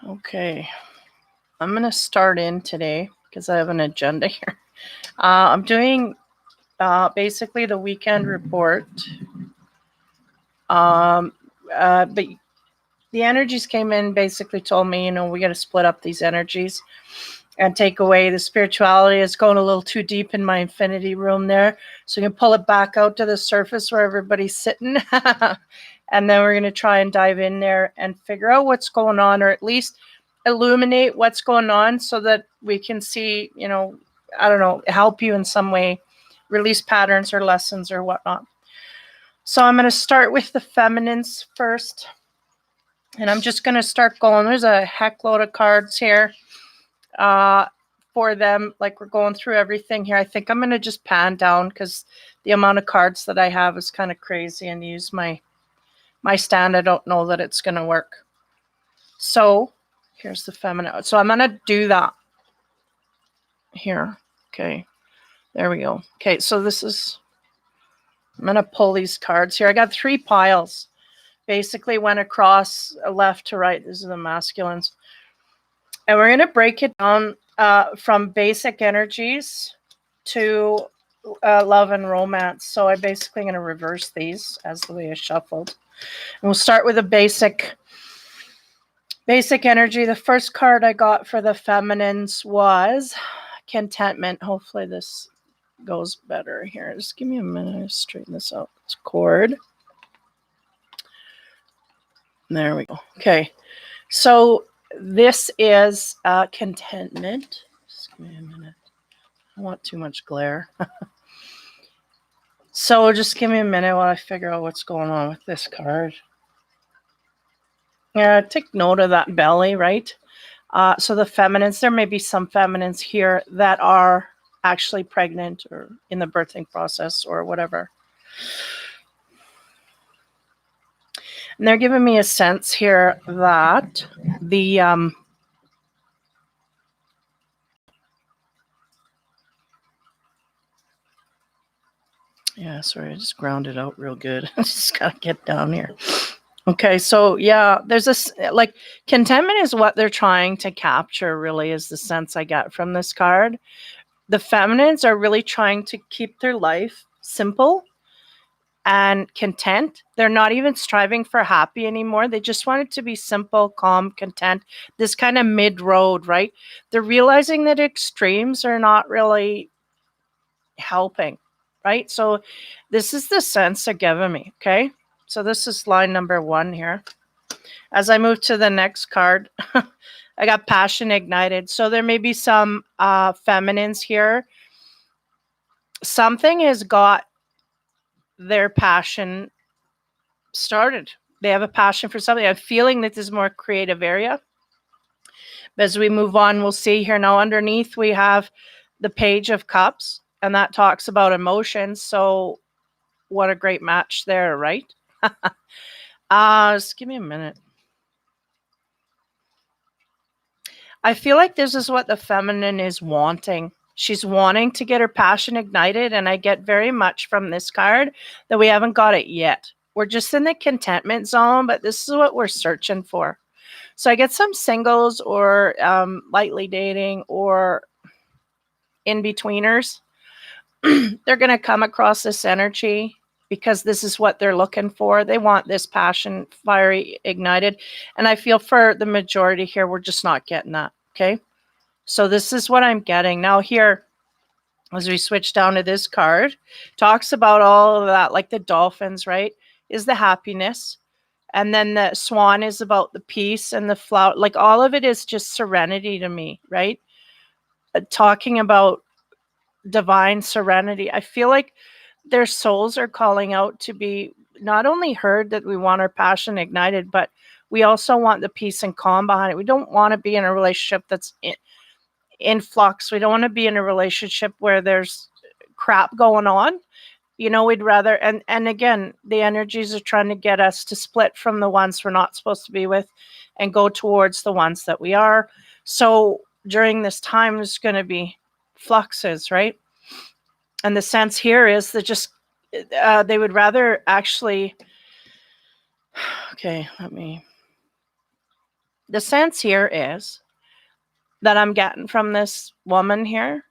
Okay, I'm going to start in today because I have an agenda here. I'm doing basically the weekend report. But the energies came in, basically told me, we got to split up these energies and take away the spirituality. It's going a little too deep in my infinity room there. So you can pull it back out to the surface where everybody's sitting. And then we're going to try and dive in there and figure out what's going on, or at least illuminate what's going on so that we can see, I don't know, help you in some way, release patterns or lessons or whatnot. So I'm going to start with the feminines first. And I'm just going to start going. There's a heck load of cards here for them. Like, we're going through everything here. I think I'm going to just pan down because the amount of cards that I have is kind of crazy, and use my stand. I don't know that it's going to work. So here's the feminine. So I'm going to do that here. Okay. There we go. Okay. So I'm going to pull these cards here. I got 3 piles. Basically went across left to right. These are the masculines. And we're going to break it down from basic energies to love and romance. So I'm basically going to reverse these as the way I shuffled. And we'll start with a basic energy. The first card I got for the feminines was contentment. Hopefully this goes better here. Just give me a minute to straighten this out. It's cord. There we go. Okay. So this is contentment. Just give me a minute. I don't want too much glare. So just give me a minute while I figure out what's going on with this card. Yeah, take note of that belly, right? So the feminines, there may be some feminines here that are actually pregnant or in the birthing process or whatever. And they're giving me a sense here that the sorry, I just ground it out real good. I just gotta get down here. Okay, so yeah, there's this, like, contentment is what they're trying to capture, really, is the sense I get from this card. The feminines are really trying to keep their life simple and content. They're not even striving for happy anymore. They just want it to be simple, calm, content, this kind of mid-road, right? They're realizing that extremes are not really helping, right? So this is the sense they're giving me, okay? So this is line number 1 here. As I move to the next card, I got passion ignited. So there may be some feminines here. Something has got their passion started. They have a passion for something. I'm feeling that this is more creative area. But as we move on, we'll see here now underneath we have the Page of Cups, and that talks about emotions. So what a great match there, right? Just give me a minute. I feel like this is what the feminine is wanting. She's wanting to get her passion ignited, and I get very much from this card that we haven't got it yet. We're just in the contentment zone, but this is what we're searching for. So I get some singles or lightly dating or in-betweeners. They're going to come across this energy because this is what they're looking for. They want this passion fiery ignited. And I feel for the majority here, we're just not getting that. Okay. So this is what I'm getting. Now here, as we switch down to this card, talks about all of that, like the dolphins, right? Is the happiness. And then the swan is about the peace, and the flower, like all of it is just serenity to me, right? Talking about divine serenity. I feel like their souls are calling out to be not only heard, that we want our passion ignited, but we also want the peace and calm behind it. We don't want to be in a relationship that's in flux. We don't want to be in a relationship where there's crap going on. We'd rather, and again, the energies are trying to get us to split from the ones we're not supposed to be with and go towards the ones that we are. So during this time, there's going to be fluxes, right? And the sense here is that just they would rather actually Okay, the sense here is that I'm getting from this woman here,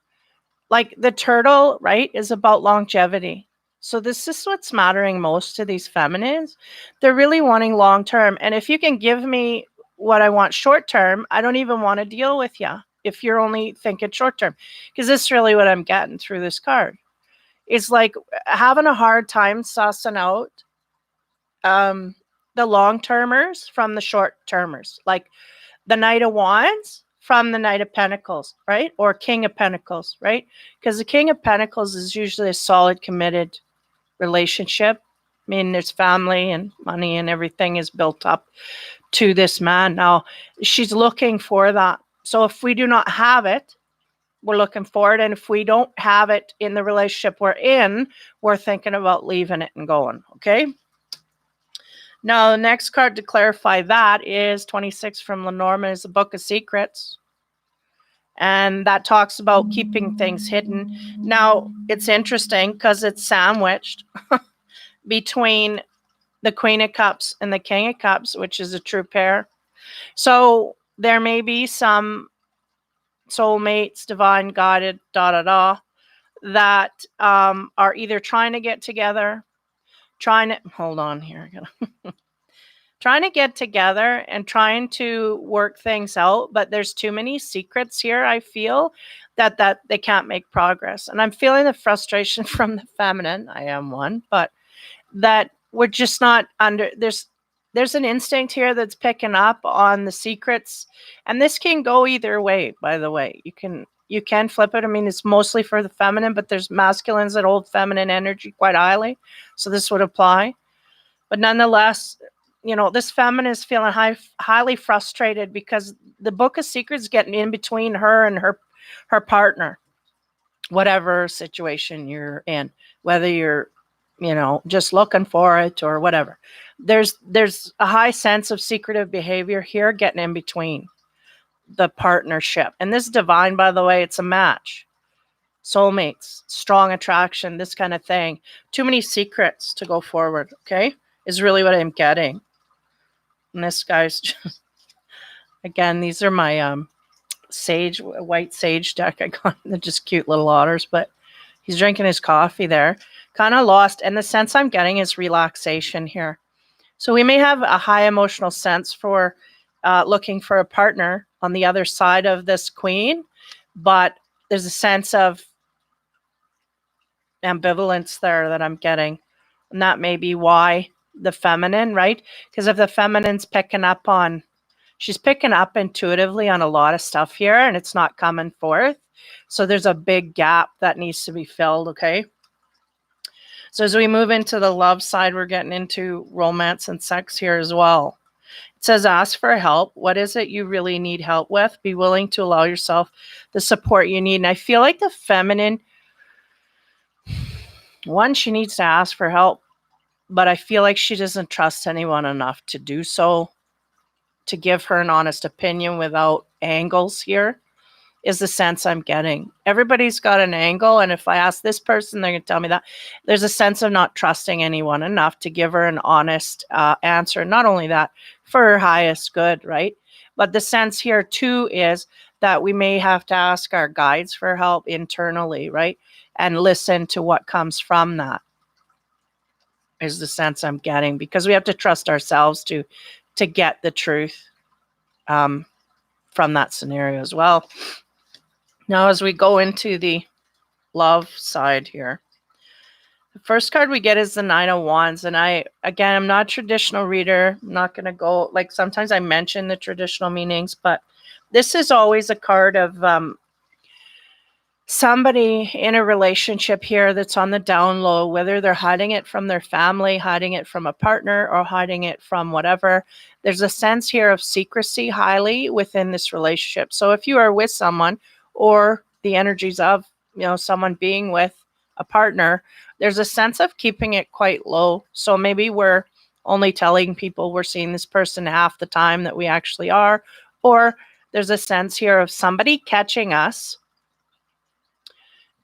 like the turtle, right, is about longevity. So this is what's mattering most to these feminines. They're really wanting long term. And if you can give me what I want short term, I don't even want to deal with you if you're only thinking short term. Because this is really what I'm getting through this card. It's like having a hard time sussing out um, the long termers from the short termers. Like the Knight of Wands from the Knight of Pentacles, right? Or King of Pentacles, right? Because the King of Pentacles is usually a solid, committed relationship. I mean, there's family and money and everything is built up to this man. Now, she's looking for that. So if we do not have it, we're looking for it. And if we don't have it in the relationship we're in, we're thinking about leaving it and going, okay? Now, the next card to clarify that is 26 from Lenormand, is the Book of Secrets. And that talks about keeping things hidden. Now, it's interesting because it's sandwiched between the Queen of Cups and the King of Cups, which is a true pair. So there may be some soulmates, divine guided, that are either trying to get together, hold on here, trying to get together and trying to work things out, but there's too many secrets here. I feel that they can't make progress, and I'm feeling the frustration from the feminine. I am one, but that we're just not under. There's an instinct here that's picking up on the secrets, and this can go either way. By the way, you can flip it. I mean, it's mostly for the feminine, but there's masculines that hold feminine energy quite highly, so this would apply. But nonetheless, this feminine is feeling highly frustrated because the Book of Secrets getting in between her and her partner, whatever situation you're in, whether you're, just looking for it or whatever. There's a high sense of secretive behavior here getting in between the partnership. And this divine, by the way, it's a match. Soulmates, strong attraction, this kind of thing. Too many secrets to go forward, okay? Is really what I'm getting. And this guy's just, again, these are my white sage deck I got. They're just cute little otters, but he's drinking his coffee there. Kind of lost. And the sense I'm getting is relaxation here. So we may have a high emotional sense for looking for a partner on the other side of this queen, but there's a sense of ambivalence there that I'm getting. And that may be why the feminine, right? Because if the feminine's she's picking up intuitively on a lot of stuff here and it's not coming forth. So there's a big gap that needs to be filled, okay? So as we move into the love side, we're getting into romance and sex here as well. It says, ask for help. What is it you really need help with? Be willing to allow yourself the support you need. And I feel like the feminine, one, she needs to ask for help, but I feel like she doesn't trust anyone enough to do so, to give her an honest opinion without angles here, is the sense I'm getting. Everybody's got an angle, and if I ask this person, they're going to tell me that. There's a sense of not trusting anyone enough to give her an honest answer. Not only that, for her highest good, right? But the sense here too is that we may have to ask our guides for help internally, right? And listen to what comes from that, is the sense I'm getting, because we have to trust ourselves to get the truth from that scenario as well. Now, as we go into the love side here, the first card we get is the Nine of Wands. And I'm not a traditional reader. I'm not going to go, like, sometimes I mention the traditional meanings, but this is always a card of somebody in a relationship here that's on the down low, whether they're hiding it from their family, hiding it from a partner, or hiding it from whatever. There's a sense here of secrecy highly within this relationship. So if you are with someone, or the energies of, someone being with a partner, there's a sense of keeping it quite low. So maybe we're only telling people we're seeing this person half the time that we actually are, or there's a sense here of somebody catching us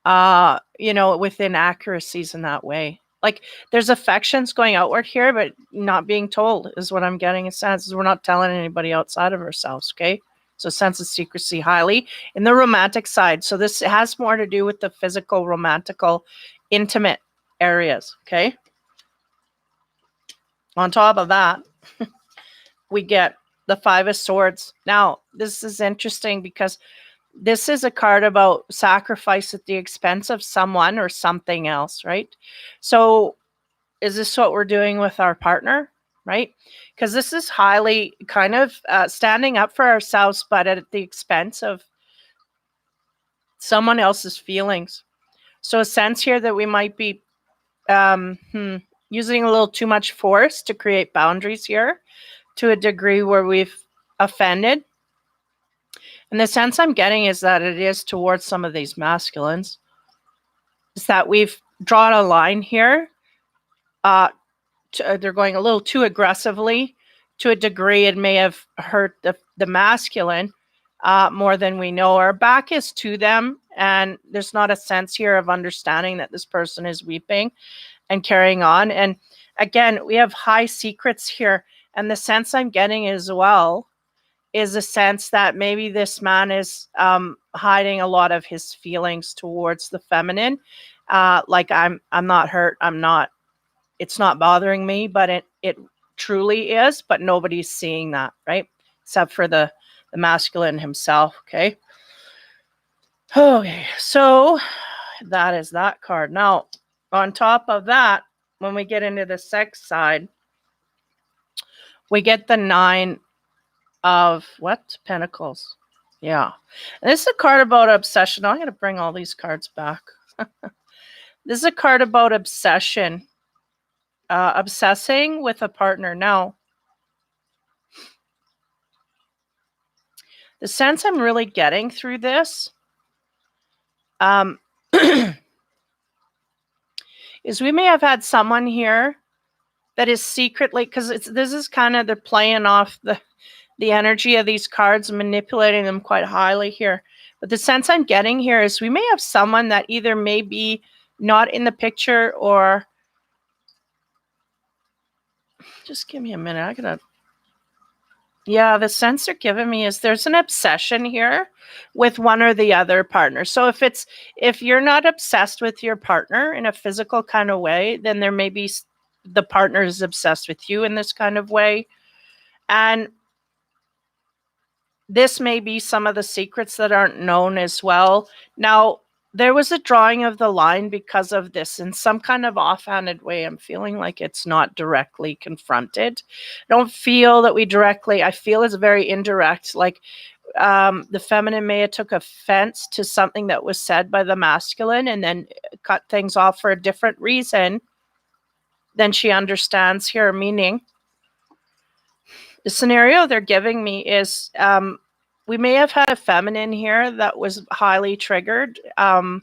within accuracies in that way. Like there's affections going outward here, but not being told is what I'm getting a sense. Is we're not telling anybody outside of ourselves, okay? So sense of secrecy highly in the romantic side. So this has more to do with the physical, romantical, intimate areas, okay? On top of that, we get the Five of Swords. Now, this is interesting because this is a card about sacrifice at the expense of someone or something else, right? So is this what we're doing with our partner, right? Because this is highly kind of standing up for ourselves, but at the expense of someone else's feelings. So a sense here that we might be using a little too much force to create boundaries here to a degree where we've offended. And the sense I'm getting is that it is towards some of these masculines. Is that we've drawn a line here. They're going a little too aggressively to a degree. It may have hurt the masculine more than we know. Our back is to them, and there's not a sense here of understanding that this person is weeping and carrying on. And again, we have high secrets here. And the sense I'm getting as well is a sense that maybe this man is hiding a lot of his feelings towards the feminine. Like I'm not hurt. It's not bothering me, but it truly is, but nobody's seeing that, right? Except for the masculine himself, okay? Okay, so that is that card. Now, on top of that, when we get into the sex side, we get the Nine of what? Pentacles. Yeah. And this is a card about obsession. I'm going to bring all these cards back. This is a card about obsession. Obsessing with a partner. Now, the sense I'm really getting through this is we may have had someone here that is secretly, because this is kind of, they're playing off the energy of these cards, manipulating them quite highly here. But the sense I'm getting here is we may have someone that either may be not in the picture or just give me a minute. Yeah, the sense they're giving me is there's an obsession here with one or the other partner. So if you're not obsessed with your partner in a physical kind of way, then there may be the partner is obsessed with you in this kind of way. And this may be some of the secrets that aren't known as well. Now, there was a drawing of the line because of this in some kind of offhanded way. I'm feeling like it's not directly confronted. I don't feel that I feel it's very indirect. Like the feminine may have took offense to something that was said by the masculine and then cut things off for a different reason than she understands here, meaning the scenario they're giving me is we may have had a feminine here that was highly triggered. The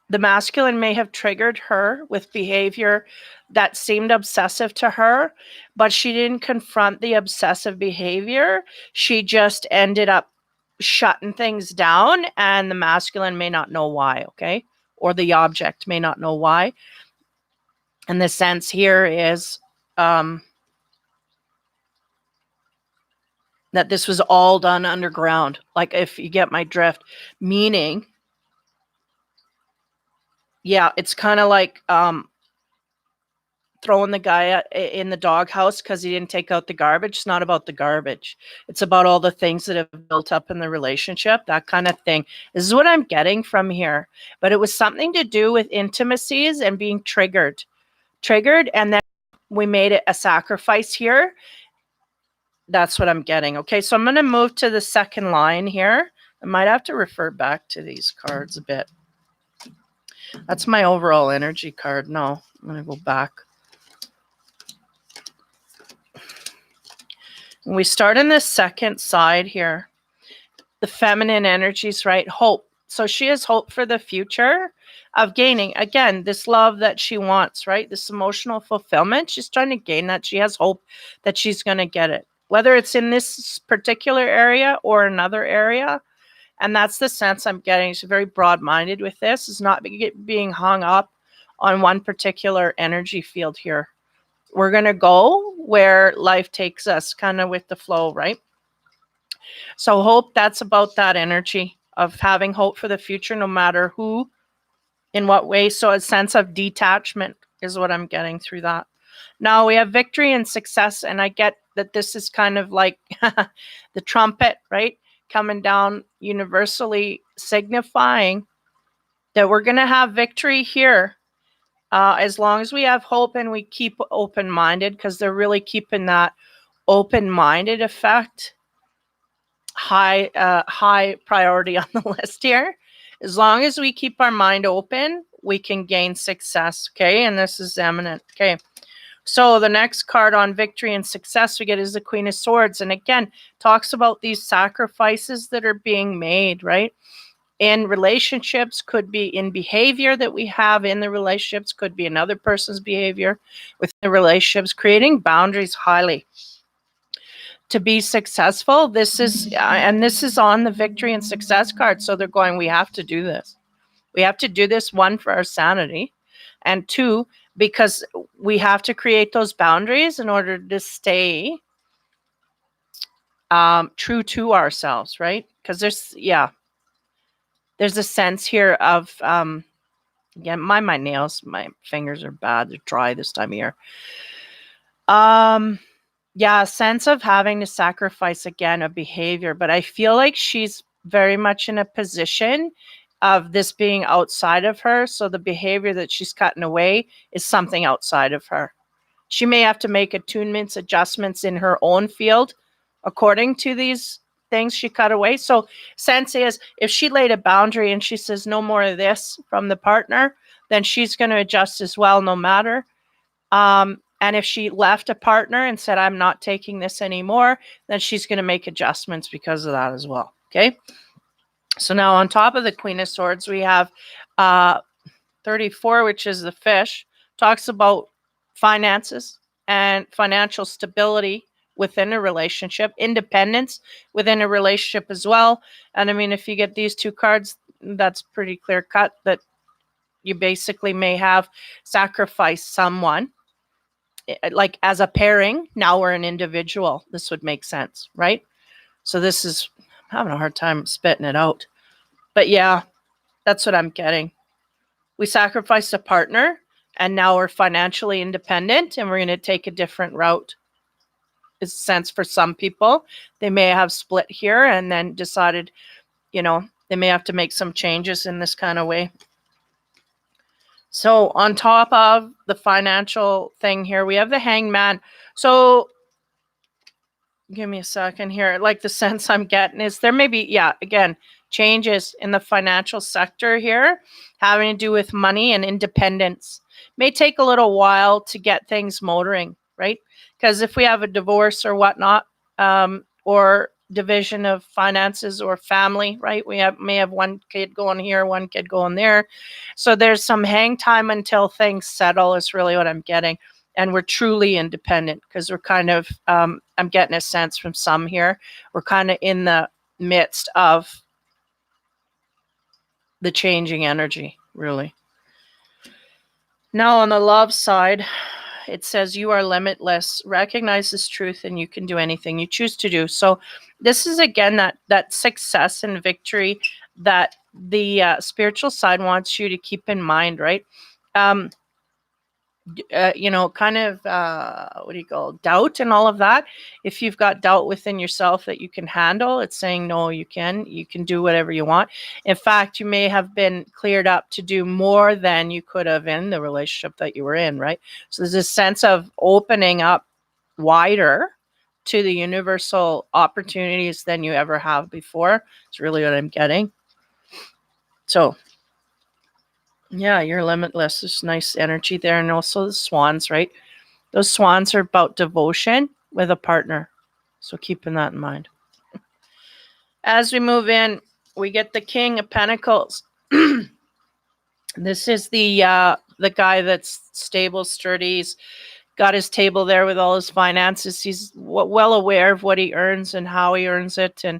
masculine may have triggered her with behavior that seemed obsessive to her, but she didn't confront the obsessive behavior. She just ended up shutting things down, and the masculine may not know why, okay? Or the object may not know why. And the sense here is that this was all done underground. Like, if you get my drift, meaning, yeah, it's kind of like throwing the guy in the doghouse because he didn't take out the garbage. It's not about the garbage. It's about all the things that have built up in the relationship, that kind of thing. This is what I'm getting from here. But it was something to do with intimacies and being triggered. And then we made it a sacrifice here. That's what I'm getting. Okay, so I'm going to move to the second line here. I might have to refer back to these cards a bit. That's my overall energy card. No, I'm going to go back. When we start in the second side here, the feminine energies, right? Hope. So she has hope for the future of gaining, again, this love that she wants, right? This emotional fulfillment. She's trying to gain that. She has hope that she's going to get it, whether it's in this particular area or another area. And that's the sense I'm getting. It's very broad-minded with this. It's not being hung up on one particular energy field here. We're going to go where life takes us, kind of with the flow, right? So hope, that's about that energy of having hope for the future, no matter who, in what way. So a sense of detachment is what I'm getting through that. Now we have victory and success, and I get that this is kind of like the trumpet, right? Coming down, universally signifying that we're going to have victory here, as long as we have hope and we keep open-minded, because they're really keeping that open-minded effect high priority on the list here. As long as we keep our mind open, we can gain success. Okay, and this is eminent. Okay, so the next card on victory and success we get is the Queen of Swords, and again talks about these sacrifices that are being made, right? In relationships, could be in behavior that we have in the relationships, could be another person's behavior within the relationships, creating boundaries highly to be successful. This is and this is on the victory and success card. So they're going, we have to do this. We have to do this, one, for our sanity, and two, because we have to create those boundaries in order to stay true to ourselves, right? Because there's a sense here of again, my nails, my fingers are bad, they're dry this time of year. A sense of having to sacrifice, again, a behavior, but I feel like she's very much in a position of this being outside of her. So the behavior that she's cutting away is something outside of her. She may have to make attunements, adjustments in her own field according to these things she cut away. So sense is, if she laid a boundary and she says no more of this from the partner, then she's going to adjust as well, no matter. And if she left a partner and said, I'm not taking this anymore, then she's going to make adjustments because of that as well. Okay. So now on top of the Queen of Swords, we have 34, which is the fish, talks about finances and financial stability within a relationship, independence within a relationship as well. And I mean, if you get these two cards, that's pretty clear cut that you basically may have sacrificed someone, like as a pairing. Now we're an individual. This would make sense, right? So this is, I'm having a hard time spitting it out. But yeah, that's what I'm getting. We sacrificed a partner and now we're financially independent and we're going to take a different route. It's a sense for some people. They may have split here and then decided, they may have to make some changes in this kind of way. So on top of the financial thing here, we have the Hangman. So give me a second here. Like, the sense I'm getting is there may be, again, changes in the financial sector here having to do with money and independence. May take a little while to get things motoring, right? Because if we have a divorce or whatnot, or division of finances or family, right? We may have one kid going here, one kid going there. So there's some hang time until things settle is really what I'm getting. And we're truly independent because we're kind of, I'm getting a sense from some here, we're kind of in the midst of the changing energy, really. Now on the love side, it says you are limitless. Recognize this truth and you can do anything you choose to do. So this is, again, that success and victory that the spiritual side wants you to keep in mind, right? Kind of, what do you call, doubt and all of that. If you've got doubt within yourself that you can handle, it's saying, no, you can do whatever you want. In fact, you may have been cleared up to do more than you could have in the relationship that you were in, right? So there's this sense of opening up wider to the universal opportunities than you ever have before. It's really what I'm getting. So yeah, you're limitless. There's nice energy there. And also the swans, right? Those swans are about devotion with a partner. So keeping that in mind. As we move in, we get the King of Pentacles. This is the guy that's stable, sturdy. He's got his table there with all his finances. He's well aware of what he earns and how he earns it. And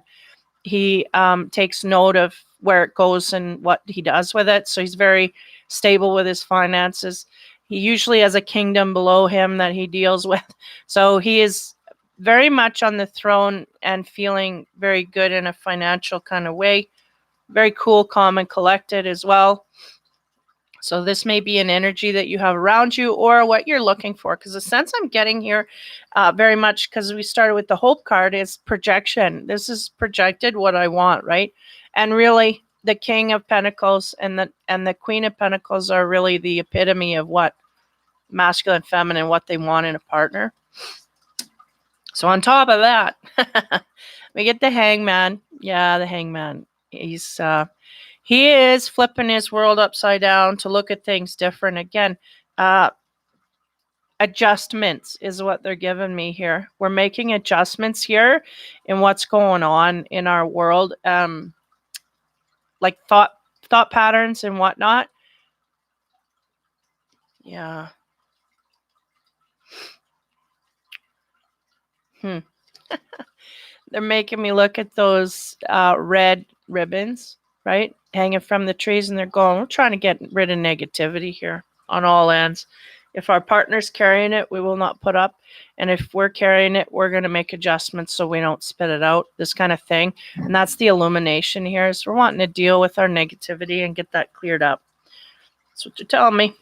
He takes note of where it goes and what he does with it. So he's very stable with his finances. He usually has a kingdom below him that he deals with. So he is very much on the throne and feeling very good in a financial kind of way. Very cool, calm, and collected as well. So this may be an energy that you have around you or what you're looking for. Because the sense I'm getting here very much, because we started with the hope card, is projection. This is projected what I want, right? And really, the King of Pentacles and the Queen of Pentacles are really the epitome of what masculine, feminine, what they want in a partner. So on top of that, we get the Hangman. Yeah, the Hangman. He is flipping his world upside down to look at things different. Again, adjustments is what they're giving me here. We're making adjustments here in what's going on in our world, like thought patterns and whatnot. Yeah. They're making me look at those red ribbons, right? Hanging from the trees, and they're going, we're trying to get rid of negativity here on all ends. If our partner's carrying it, we will not put up. And if we're carrying it, we're going to make adjustments so we don't spit it out, this kind of thing. And that's the illumination here, is we're wanting to deal with our negativity and get that cleared up. That's what you're telling me.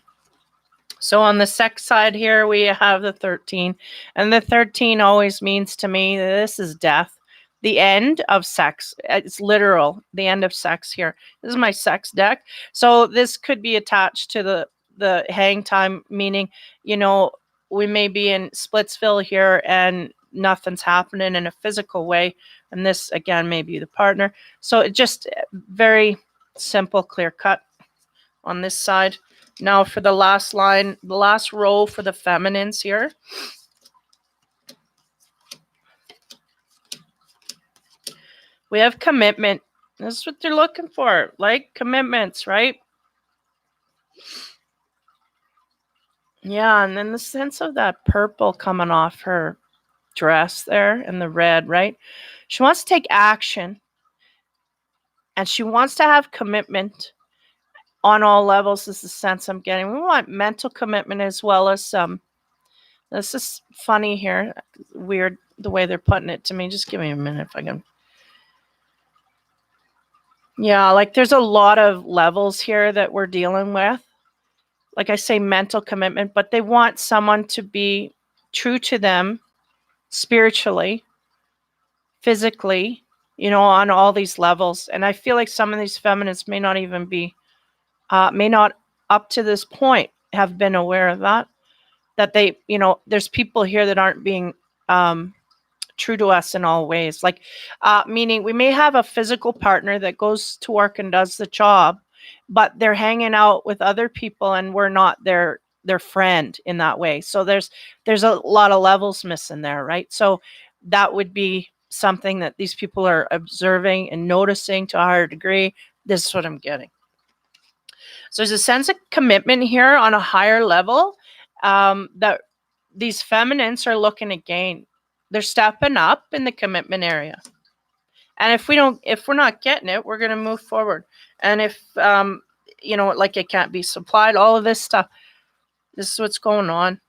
So on the sex side here, we have the 13. And the 13 always means to me that this is death. The end of sex. It's literal. The end of sex here. This is my sex deck. So this could be attached to the hang time, meaning, we may be in Splitsville here and nothing's happening in a physical way. And this, again, may be the partner. So it just very simple, clear cut on this side. Now for the last line, the last row for the feminines here. We have commitment. This is what they're looking for, like commitments, right? Yeah, and then the sense of that purple coming off her dress there and the red, right? She wants to take action and she wants to have commitment on all levels, is the sense I'm getting. We want mental commitment as well as this is funny here. Weird the way they're putting it to me. Just give me a minute if I can. Yeah, like there's a lot of levels here that we're dealing with. Like I say, mental commitment, but they want someone to be true to them spiritually, physically, on all these levels. And I feel like some of these feminists may not even be, may not up to this point have been aware of that they, there's people here that aren't being true to us in all ways. Like, meaning we may have a physical partner that goes to work and does the job, but they're hanging out with other people and we're not their friend in that way. So there's a lot of levels missing there, right? So that would be something that these people are observing and noticing to a higher degree. This is what I'm getting. So there's a sense of commitment here on a higher level that these feminines are looking to gain. They're stepping up in the commitment area. And if we're not getting it, we're going to move forward. And if, like it can't be supplied, all of this stuff, this is what's going on.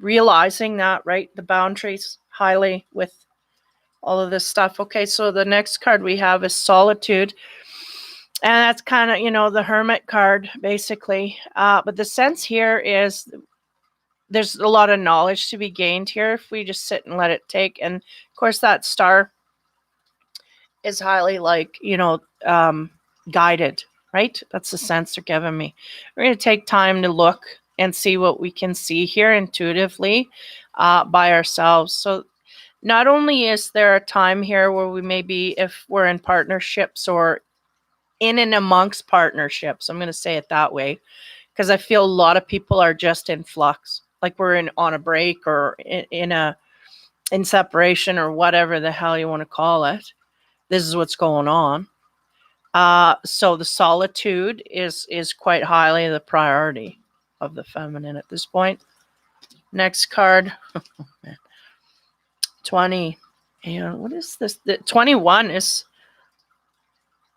Realizing that, right? The boundaries highly with all of this stuff. Okay, so the next card we have is Solitude. And that's kind of, the Hermit card, basically. But the sense here is there's a lot of knowledge to be gained here if we just sit and let it take. And of course, that star is highly guided, right? That's the sense they're giving me. We're going to take time to look and see what we can see here intuitively by ourselves. So not only is there a time here where we may be, if we're in partnerships or in and amongst partnerships, I'm going to say it that way, because I feel a lot of people are just in flux, like we're on a break or in separation or whatever the hell you want to call it. This is what's going on. So the solitude is quite highly the priority of the feminine at this point. Next card, 20. And what is this? The 21 is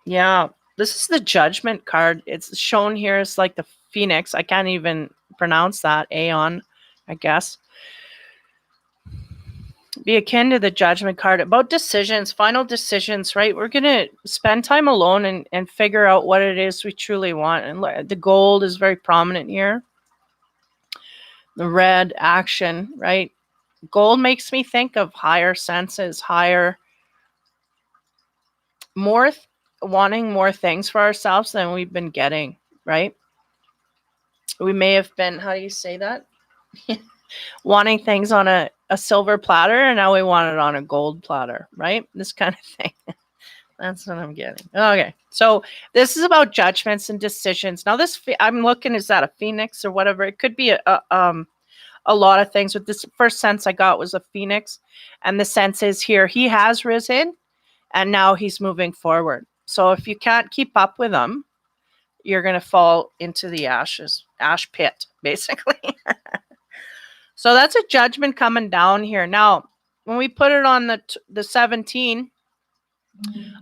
Yeah, this is the Judgment card. It's shown here as like the Phoenix. I can't even pronounce that. Aeon, I guess. Be akin to the Judgment card about decisions, final decisions, right? We're going to spend time alone and figure out what it is we truly want. And the gold is very prominent here. The red, action, right? Gold makes me think of higher senses, more wanting more things for ourselves than we've been getting, right? We may have been, how do you say that? Wanting things on a silver platter, and now we want it on a gold platter, right? This kind of thing. That's what I'm getting. Okay. So this is about judgments and decisions. Now this, I'm looking, is that a phoenix or whatever? It could be a lot of things. But this first sense I got was a phoenix. And the sense is here, he has risen and now he's moving forward. So if you can't keep up with him, you're going to fall into the ash pit, basically. So that's a judgment coming down here. Now, when we put it on the 17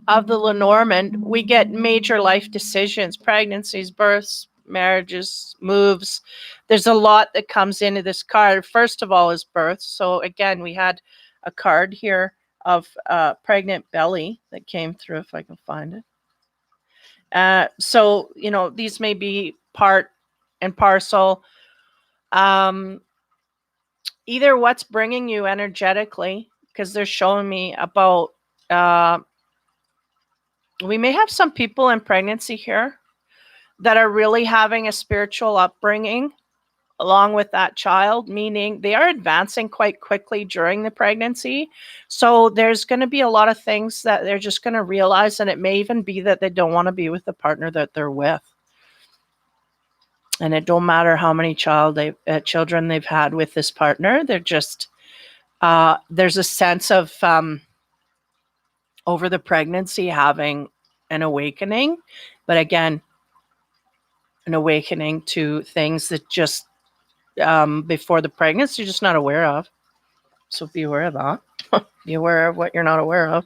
of the Lenormand, we get major life decisions, pregnancies, births, marriages, moves. There's a lot that comes into this card. First of all is birth. So again, we had a card here of pregnant belly that came through, if I can find it. So, these may be part and parcel. Either what's bringing you energetically, because they're showing me about, we may have some people in pregnancy here that are really having a spiritual upbringing along with that child, meaning they are advancing quite quickly during the pregnancy. So there's going to be a lot of things that they're just going to realize, and it may even be that they don't want to be with the partner that they're with. And it don't matter how many children they've had with this partner. They're just, there's a sense of over the pregnancy having an awakening. But again, an awakening to things that just before the pregnancy, you're just not aware of. So be aware of that. Be aware of what you're not aware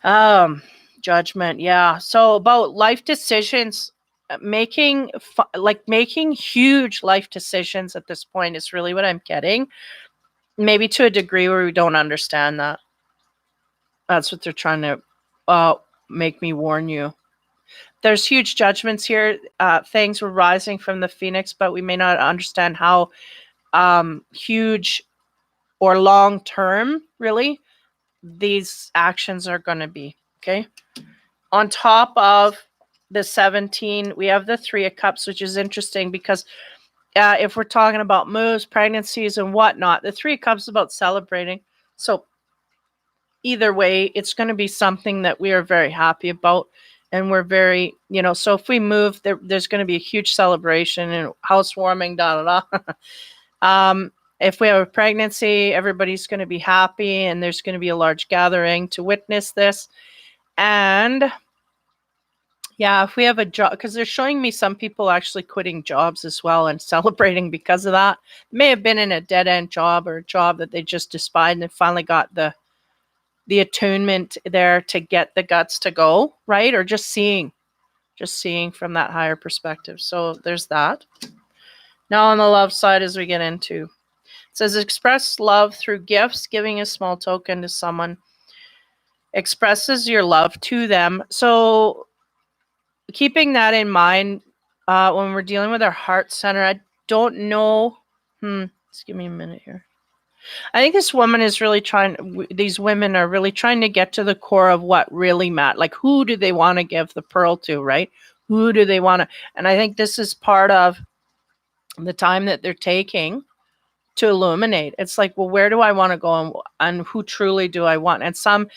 of. Judgment, yeah. So about life decisions, making huge life decisions at this point is really what I'm getting. Maybe to a degree where we don't understand that. That's what they're trying to make me warn you. There's huge judgments here. Things were rising from the Phoenix, but we may not understand how huge or long term, really, these actions are going to be. Okay. On top of the 17, we have the 3 of Cups, which is interesting because if we're talking about moves, pregnancies, and whatnot, the 3 of Cups is about celebrating. So either way, it's going to be something that we are very happy about. And we're very, so if we move, there's going to be a huge celebration and housewarming, if we have a pregnancy, everybody's going to be happy and there's going to be a large gathering to witness this. And yeah, if we have a job, because they're showing me some people actually quitting jobs as well and celebrating because of that. They may have been in a dead-end job or a job that they just despised and they finally got the attunement there to get the guts to go, right? Or just seeing from that higher perspective. So there's that. Now on the love side, as we get into, it says express love through gifts. Giving a small token to someone expresses your love to them. So keeping that in mind when we're dealing with our heart center, I don't know. Just give me a minute here. I think this woman is really these women are really trying to get to the core of what really matters. Like, who do they want to give the pearl to, right? Who do they want to? And I think this is part of the time that they're taking to illuminate. It's like, well, where do I want to go and who truly do I want? And some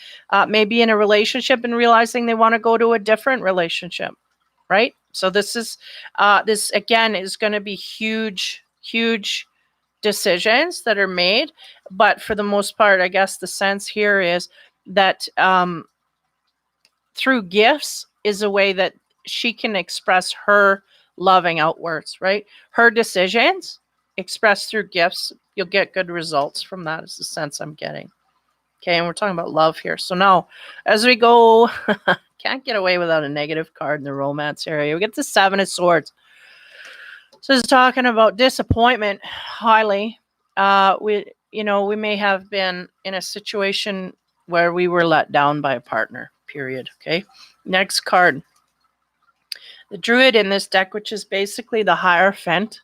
may be in a relationship and realizing they want to go to a different relationship, right? So this is, this again is going to be huge, huge decisions that are made. But for the most part, I guess the sense here is that through gifts is a way that she can express her loving outwards, right? Her decisions expressed through gifts, you'll get good results from that is the sense I'm getting. Okay, and we're talking about love here. So now, as we go, Can't get away without a negative card in the romance area. We get the Seven of Swords. So it's talking about disappointment highly. We may have been in a situation where we were let down by a partner, period. Okay. Next card. The Druid in this deck, which is basically the Hierophant.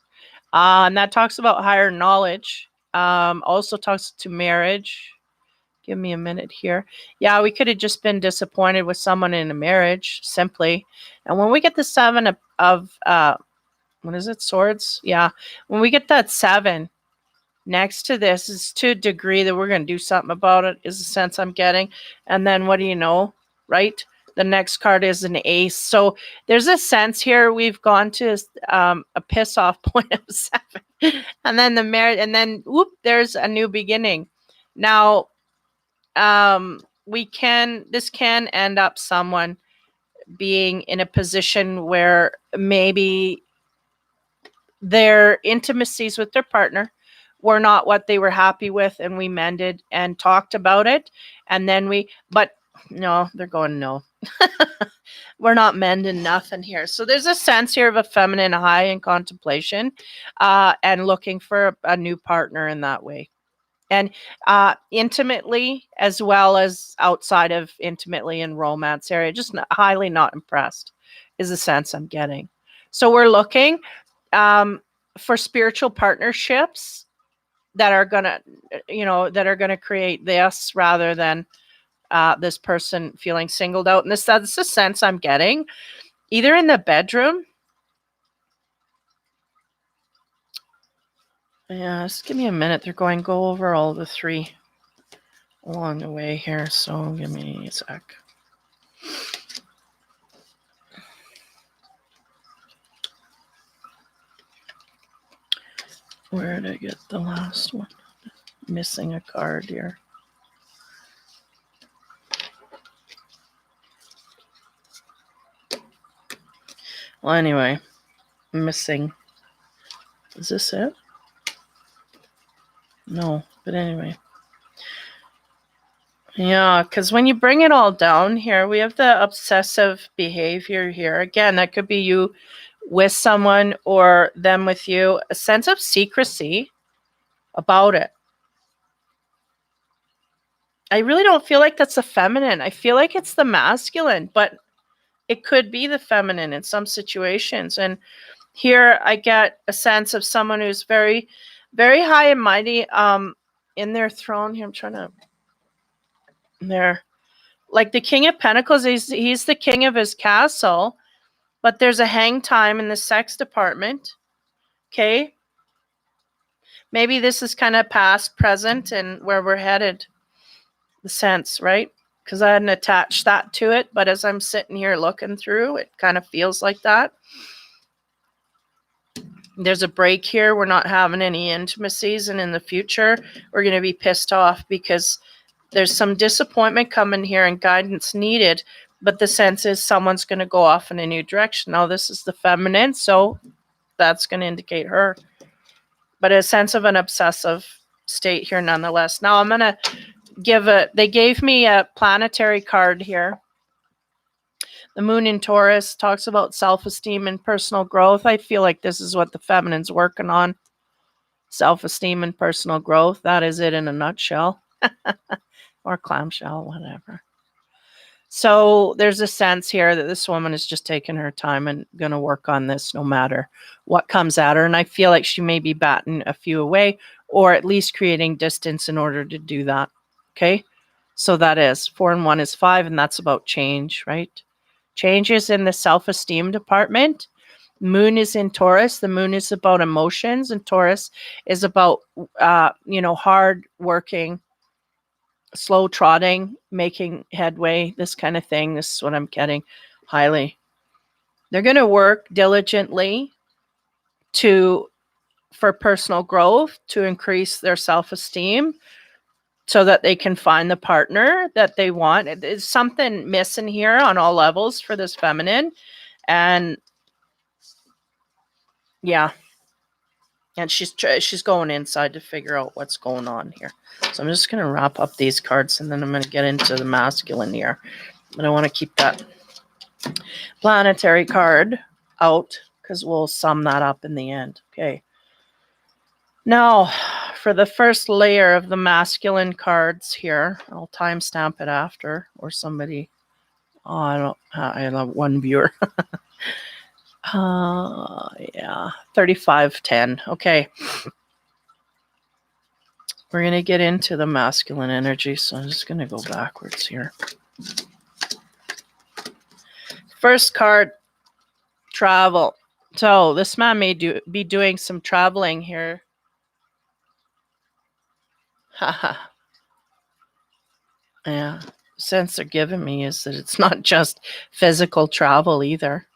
And that talks about higher knowledge. Also talks to marriage. Give me a minute here. Yeah, we could have just been disappointed with someone in a marriage, simply. And when we get the Seven of what is it? Swords? Yeah. When we get that 7 next to this, is to a degree that we're going to do something about it, is the sense I'm getting. And then what do you know, right? The next card is an ace. So there's a sense here we've gone to a piss off point of 7. And then the marriage, and then whoop, there's a new beginning. Now, this can end up someone being in a position where maybe their intimacies with their partner were not what they were happy with, and we mended and talked about it. And then but no, they're going, no, we're not mending nothing here. So there's a sense here of a feminine high in contemplation, and looking for a new partner in that way. And intimately, as well as outside of intimately in romance area, just highly not impressed is the sense I'm getting. So we're looking for spiritual partnerships that are gonna create this, rather than this person feeling singled out. And that's the sense I'm getting, either in the bedroom. Yeah, just give me a minute. They're going go over all the 3 along the way here. So give me a sec. Where did I get the last one? Missing a card here. Well, anyway, missing. Is this it? No, but anyway. Yeah, because when you bring it all down here, we have the obsessive behavior here. Again, that could be you with someone or them with you. A sense of secrecy about it. I really don't feel like that's the feminine. I feel like it's the masculine, but it could be the feminine in some situations. And here I get a sense of someone who's very, very high and mighty in their throne. Here, I'm trying to... There. Like the King of Pentacles, he's the king of his castle, but there's a hang time in the sex department. Okay. Maybe this is kind of past, present, and where we're headed. The sense, right? Because I hadn't attached that to it, but as I'm sitting here looking through, it kind of feels like that. There's a break here. We're not having any intimacies, and in the future, we're going to be pissed off because there's some disappointment coming here and guidance needed, but the sense is someone's going to go off in a new direction. Now, this is the feminine, so that's going to indicate her. But a sense of an obsessive state here nonetheless. Now, I'm going to they gave me a planetary card here. The moon in Taurus talks about self-esteem and personal growth. I feel like this is what the feminine's working on. Self-esteem and personal growth. That is it in a nutshell. Or clamshell, whatever. So there's a sense here that this woman is just taking her time and going to work on this no matter what comes at her. And I feel like she may be batting a few away, or at least creating distance in order to do that. Okay. So that is 4 and 1 is 5, and that's about change, right? Changes in the self-esteem department. Moon is in Taurus. The moon is about emotions, and Taurus is about, hard working, slow trotting, making headway, this kind of thing. This is what I'm getting highly. They're going to work diligently for personal growth, to increase their self-esteem so that they can find the partner that they want. There's something missing here on all levels for this feminine. And yeah. And she's going inside to figure out what's going on here. So I'm just going to wrap up these cards, and then I'm going to get into the masculine here. But I want to keep that planetary card out because we'll sum that up in the end. Okay. Now, for the first layer of the masculine cards here, I'll timestamp it after, or somebody. Oh, I have one viewer. Yeah, 3510. Okay. We're going to get into the masculine energy, so I'm just going to go backwards here. First card, travel. So this man may be doing some traveling here. Haha. Yeah. Sense they're giving me is that it's not just physical travel either.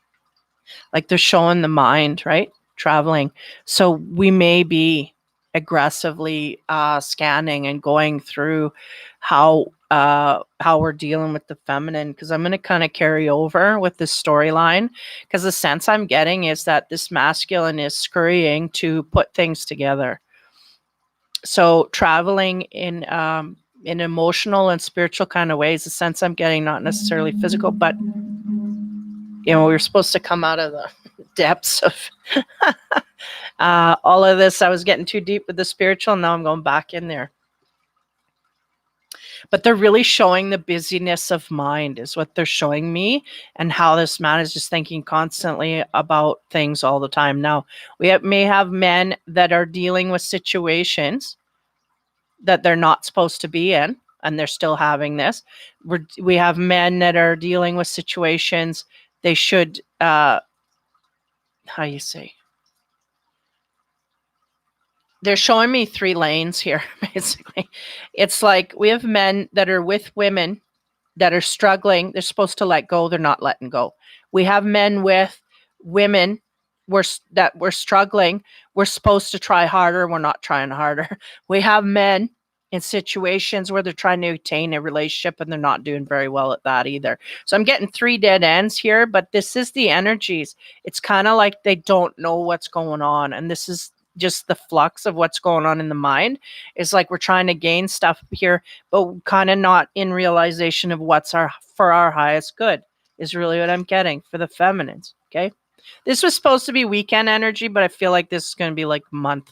Like they're showing the mind, right? Traveling. So we may be aggressively scanning and going through how we're dealing with the feminine, because I'm going to kind of carry over with this storyline, because the sense I'm getting is that this masculine is scurrying to put things together. So traveling in emotional and spiritual kind of ways, the sense I'm getting, not necessarily physical, but we're supposed to come out of the depths of all of this. I was getting too deep with the spiritual. Now I'm going back in there. But they're really showing the busyness of mind is what they're showing me, and how this man is just thinking constantly about things all the time. Now, we may have men that are dealing with situations that they're not supposed to be in, and they're still having this. We have men that are dealing with situations they should, how you say? They're showing me 3 lanes here, basically. It's like we have men that are with women that are struggling. They're supposed to let go. They're not letting go. We have men with women that we're struggling. We're supposed to try harder. We're not trying harder. We have men in situations where they're trying to attain a relationship and they're not doing very well at that either. So I'm getting 3 dead ends here, but this is the energies. It's kind of like they don't know what's going on. And this is just the flux of what's going on in the mind. It's like we're trying to gain stuff here, but kind of not in realization of what's for our highest good is really what I'm getting for the feminines. Okay. This was supposed to be weekend energy, but I feel like this is going to be like month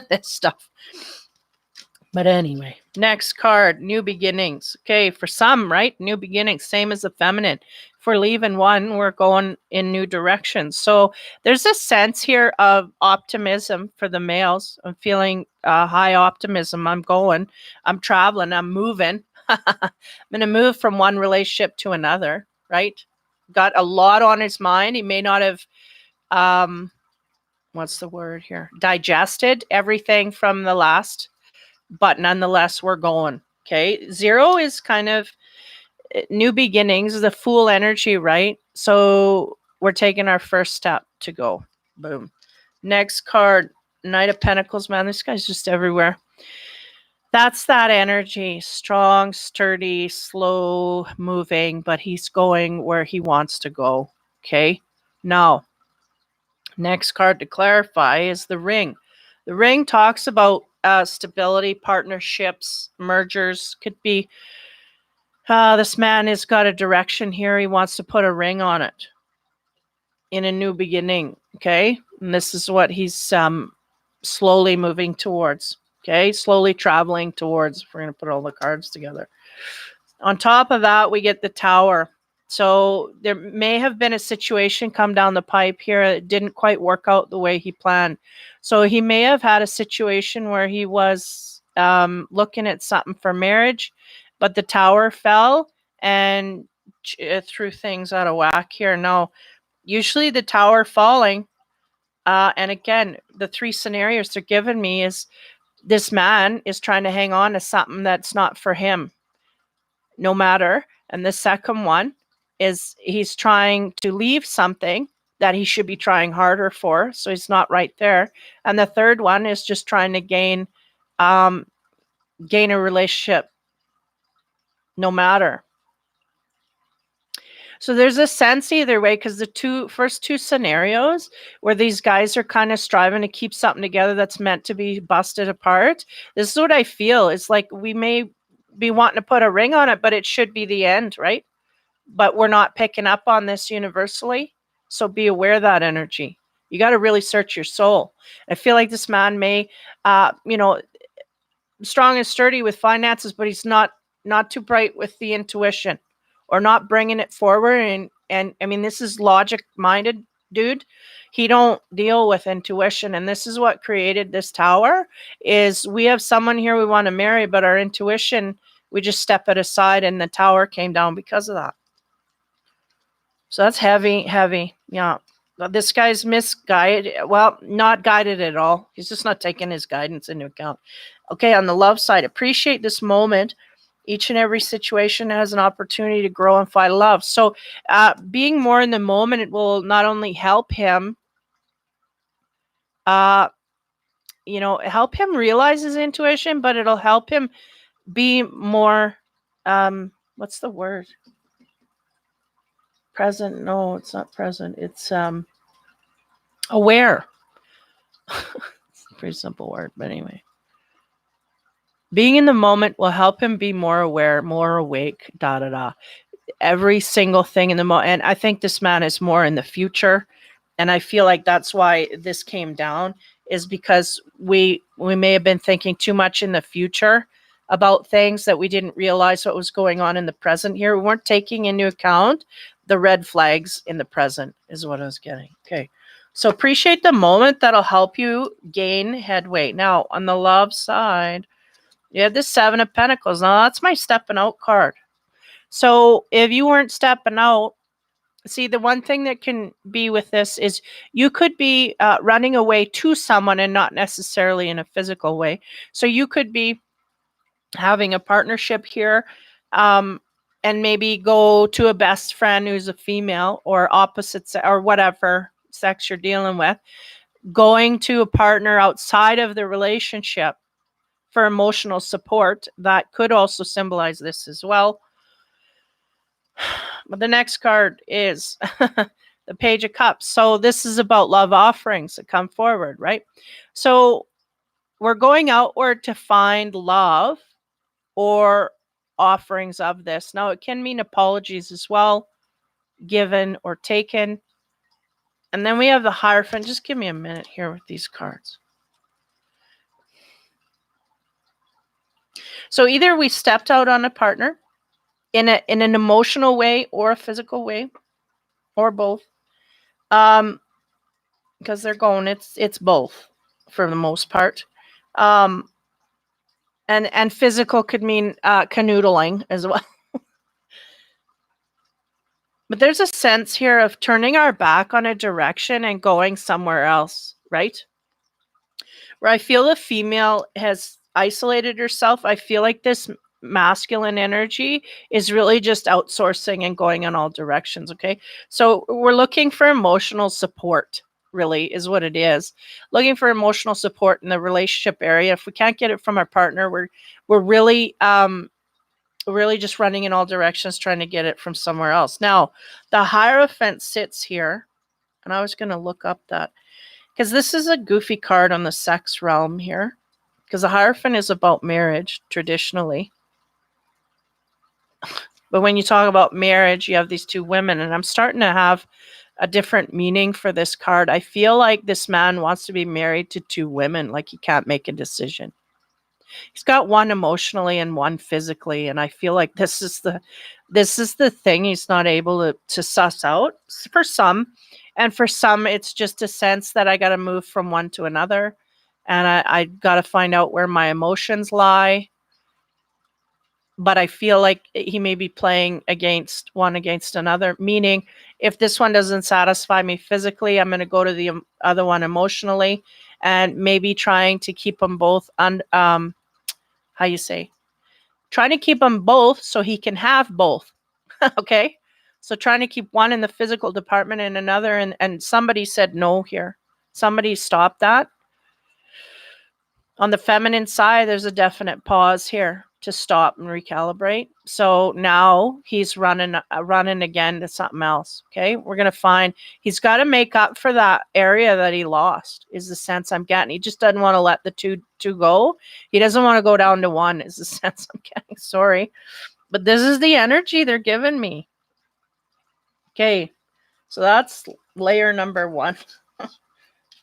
this stuff. But anyway, next card, new beginnings. Okay, for some, right? New beginnings, same as the feminine. If we're leaving one, we're going in new directions. So there's a sense here of optimism for the males. I'm feeling high optimism. I'm traveling, I'm moving. I'm going to move from one relationship to another, right? Got a lot on his mind. He may not have, what's the word here? Digested everything from the last, but nonetheless, we're going. Okay. 0 is kind of new beginnings, the Fool energy, right? So we're taking our first step to go. Boom. Next card, Knight of Pentacles. Man, this guy's just everywhere. That's that energy. Strong, sturdy, slow moving, but he's going where he wants to go. Okay. Now, next card to clarify is the Ring. The Ring talks about stability, partnerships, mergers. Could be this man has got a direction here. He wants to put a ring on it in a new beginning. Okay. And this is what he's slowly moving towards. Okay. Slowly traveling towards. If we're going to put all the cards together. On top of that, we get the Tower. So there may have been a situation come down the pipe here. It didn't quite work out the way he planned. So he may have had a situation where he was looking at something for marriage, but the Tower fell and threw things out of whack here. Now, usually the Tower falling, and again, the 3 scenarios they're giving me is this man is trying to hang on to something that's not for him, no matter. And the second one is he's trying to leave something that he should be trying harder for, so he's not right there. And the third one is just trying to gain a relationship, no matter. So there's a sense either way, because the first two scenarios where these guys are kind of striving to keep something together that's meant to be busted apart. This is what I feel. It's like we may be wanting to put a ring on it, but it should be the end, right? but we're not picking up on this universally. So be aware of that energy. You got to really search your soul. I feel like this man may, you know, strong and sturdy with finances, but he's not too bright with the intuition, or not bringing it forward. And I mean, this is logic minded dude. He don't deal with intuition, and this is what created this tower. Is we have someone here we want to marry, but our intuition, we just step it aside, and the tower came down because of that. So that's heavy. Yeah. This guy's misguided. Well, not guided at all. He's just not taking his guidance into account. Okay, on the love side, appreciate this moment. Each and every situation has an opportunity to grow and find love. So being more in the moment, it will not only help him, help him realize his intuition, but it'll help him be more, what's the word? Present? No, it's not present. It's aware. It's a pretty simple word, but anyway. Being in the moment will help him be more aware, more awake, every single thing in the moment. And I think this man is more in the future. And I feel like that's why this came down, is because we may have been thinking too much in the future about things that we didn't realize what was going on in the present here. We weren't taking into account the red flags in the present, is what I was getting. Okay. So appreciate the moment. That'll help you gain headway. Now, on the love side, you have the Seven of Pentacles. Now, that's my stepping out card. So if you weren't stepping out, see, the one thing that can be with this is you could be running away to someone and not necessarily in a physical way. So you could be having a partnership here, and maybe go to a best friend who's a female or opposite or whatever sex you're dealing with, going to a partner outside of the relationship for emotional support. That could also symbolize this as well. But the next card is the Page of Cups. So this is about love offerings that come forward, right? So we're going outward to find love or offerings of this. Now, it can mean apologies as well, given or taken. And then we have the Hierophant. Just give me a minute here with these cards. So either we stepped out on a partner in an emotional way or a physical way, or both. Because they're going, it's both for the most part. And physical could mean canoodling as well. But there's a sense here of turning our back on a direction and going somewhere else, right? Where I feel the female has isolated herself. I feel like this masculine energy is really just outsourcing and going in all directions. Okay. So we're looking for emotional support, really, is what it is. Looking for emotional support in the relationship area. If we can't get it from our partner, we're really just running in all directions, trying to get it from somewhere else. Now, the Hierophant sits here, and I was going to look up that, because this is a goofy card on the sex realm here, because the Hierophant is about marriage traditionally. But when you talk about marriage, you have these two women, and I'm starting to have a different meaning for this card. I feel like this man wants to be married to two women, like he can't make a decision. He's got one emotionally and one physically, and I feel like this is the thing he's not able to suss out for some. And for some, it's just a sense that I got to move from one to another, and I got to find out where my emotions lie. But I feel like he may be playing against another, meaning if this one doesn't satisfy me physically, I'm going to go to the other one emotionally, and maybe trying to keep them both trying to keep them both so he can have both. Okay. So trying to keep one in the physical department and another. And somebody said no here. Somebody stopped that. On the feminine side, there's a definite pause here to stop and recalibrate. So now he's running again to something else. Okay. We're going to find he's got to make up for that area that he lost, is the sense I'm getting. He just doesn't want to let the two go. He doesn't want to go down to one, is the sense I'm getting. Sorry. But this is the energy they're giving me. Okay, so that's layer number 1.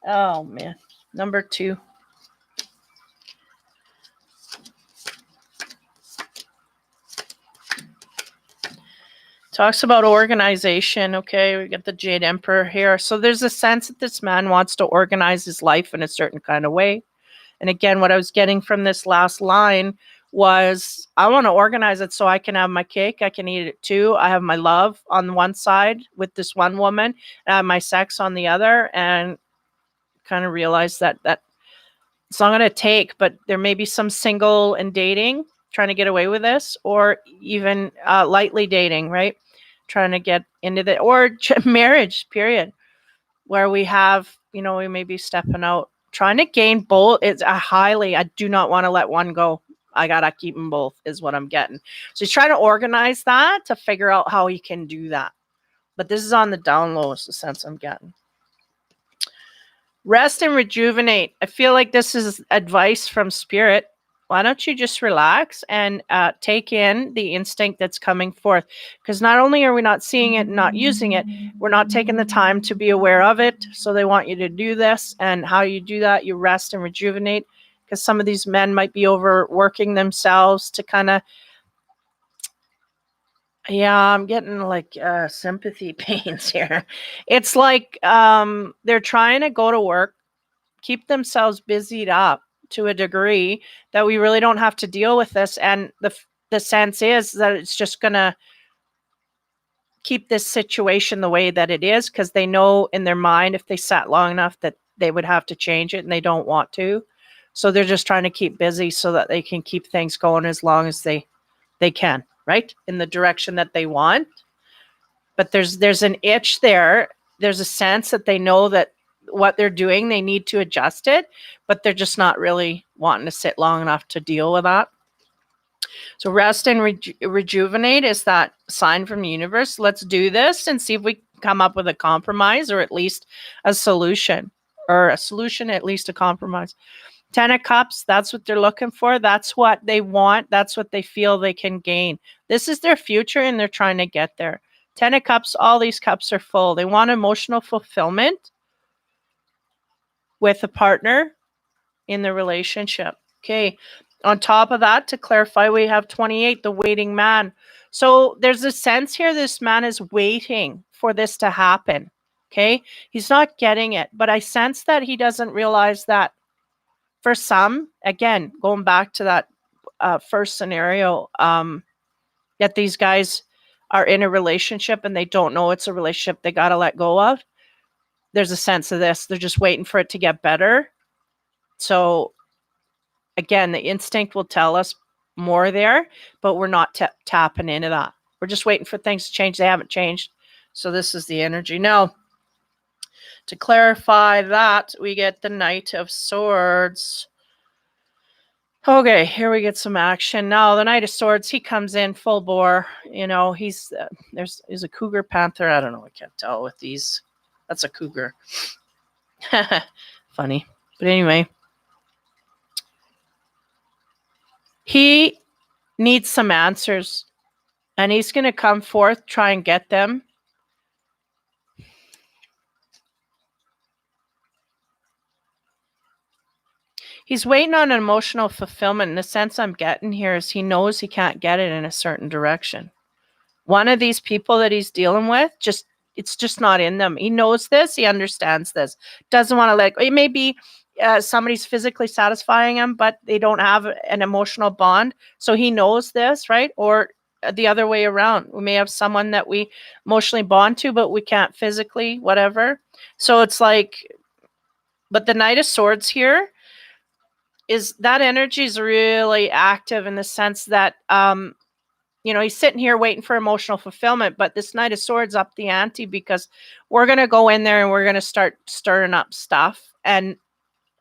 Oh man, number 2. Talks about organization. Okay, we got the Jade Emperor here. So there's a sense that this man wants to organize his life in a certain kind of way. And again, what I was getting from this last line was I want to organize it so I can have my cake. I can eat it too. I have my love on one side with this one woman, and I have my sex on the other, and kind of realize that it's not going to take, but there may be some single and dating trying to get away with this, or even lightly dating, right? Trying to get into the, or marriage, period, where we have, we may be stepping out, trying to gain both. I do not want to let one go. I got to keep them both, is what I'm getting. So he's trying to organize that to figure out how he can do that. But this is on the down low, is the sense I'm getting. Rest and rejuvenate. I feel like this is advice from spirit. Why don't you just relax and take in the instinct that's coming forth? Because not only are we not seeing it and not using it, we're not taking the time to be aware of it. So they want you to do this. And how you do that, you rest and rejuvenate. Because some of these men might be overworking themselves to kind of, I'm getting like sympathy pains here. It's like they're trying to go to work, keep themselves busied up to a degree that we really don't have to deal with this. And the sense is that it's just going to keep this situation the way that it is, because they know in their mind if they sat long enough that they would have to change it, and they don't want to. So they're just trying to keep busy so that they can keep things going as long as they can, right? In the direction that they want. But there's an itch there. There's a sense that they know that what they're doing, they need to adjust it, but they're just not really wanting to sit long enough to deal with that. So rest and rejuvenate is that sign from the universe. Let's do this and see if we come up with a compromise, or at least a solution, at least a compromise. 10 of Cups, that's what they're looking for. That's what they want. That's what they feel they can gain. This is their future, and they're trying to get there. 10 of Cups, all these cups are full. They want emotional fulfillment with a partner in the relationship. Okay. On top of that, to clarify, we have 28, the waiting man. So there's a sense here this man is waiting for this to happen. Okay. He's not getting it, but I sense that he doesn't realize that for some, again, going back to that first scenario, that these guys are in a relationship and they don't know it's a relationship they got to let go of. There's a sense of this. They're just waiting for it to get better. So again, the instinct will tell us more there, but we're not tapping into that. We're just waiting for things to change. They haven't changed. So this is the energy. Now, to clarify that, we get the Knight of Swords. Okay, here we get some action. Now, the Knight of Swords, he comes in full bore. He's there's a cougar panther. I don't know. I can't tell with these. That's a cougar. Funny. But anyway, he needs some answers, and he's going to come forth, try and get them. He's waiting on an emotional fulfillment. And the sense I'm getting here is he knows he can't get it in a certain direction. One of these people that he's dealing with, it's just not in them. He knows this. He understands this. Doesn't want to let go. It may be somebody's physically satisfying him, but they don't have an emotional bond. So he knows this, right? Or the other way around. We may have someone that we emotionally bond to, but we can't physically, whatever. So it's like, but the Knight of Swords here is that energy is really active in the sense that, he's sitting here waiting for emotional fulfillment, but this Knight of Swords up the ante, because we're going to go in there and we're going to start stirring up stuff and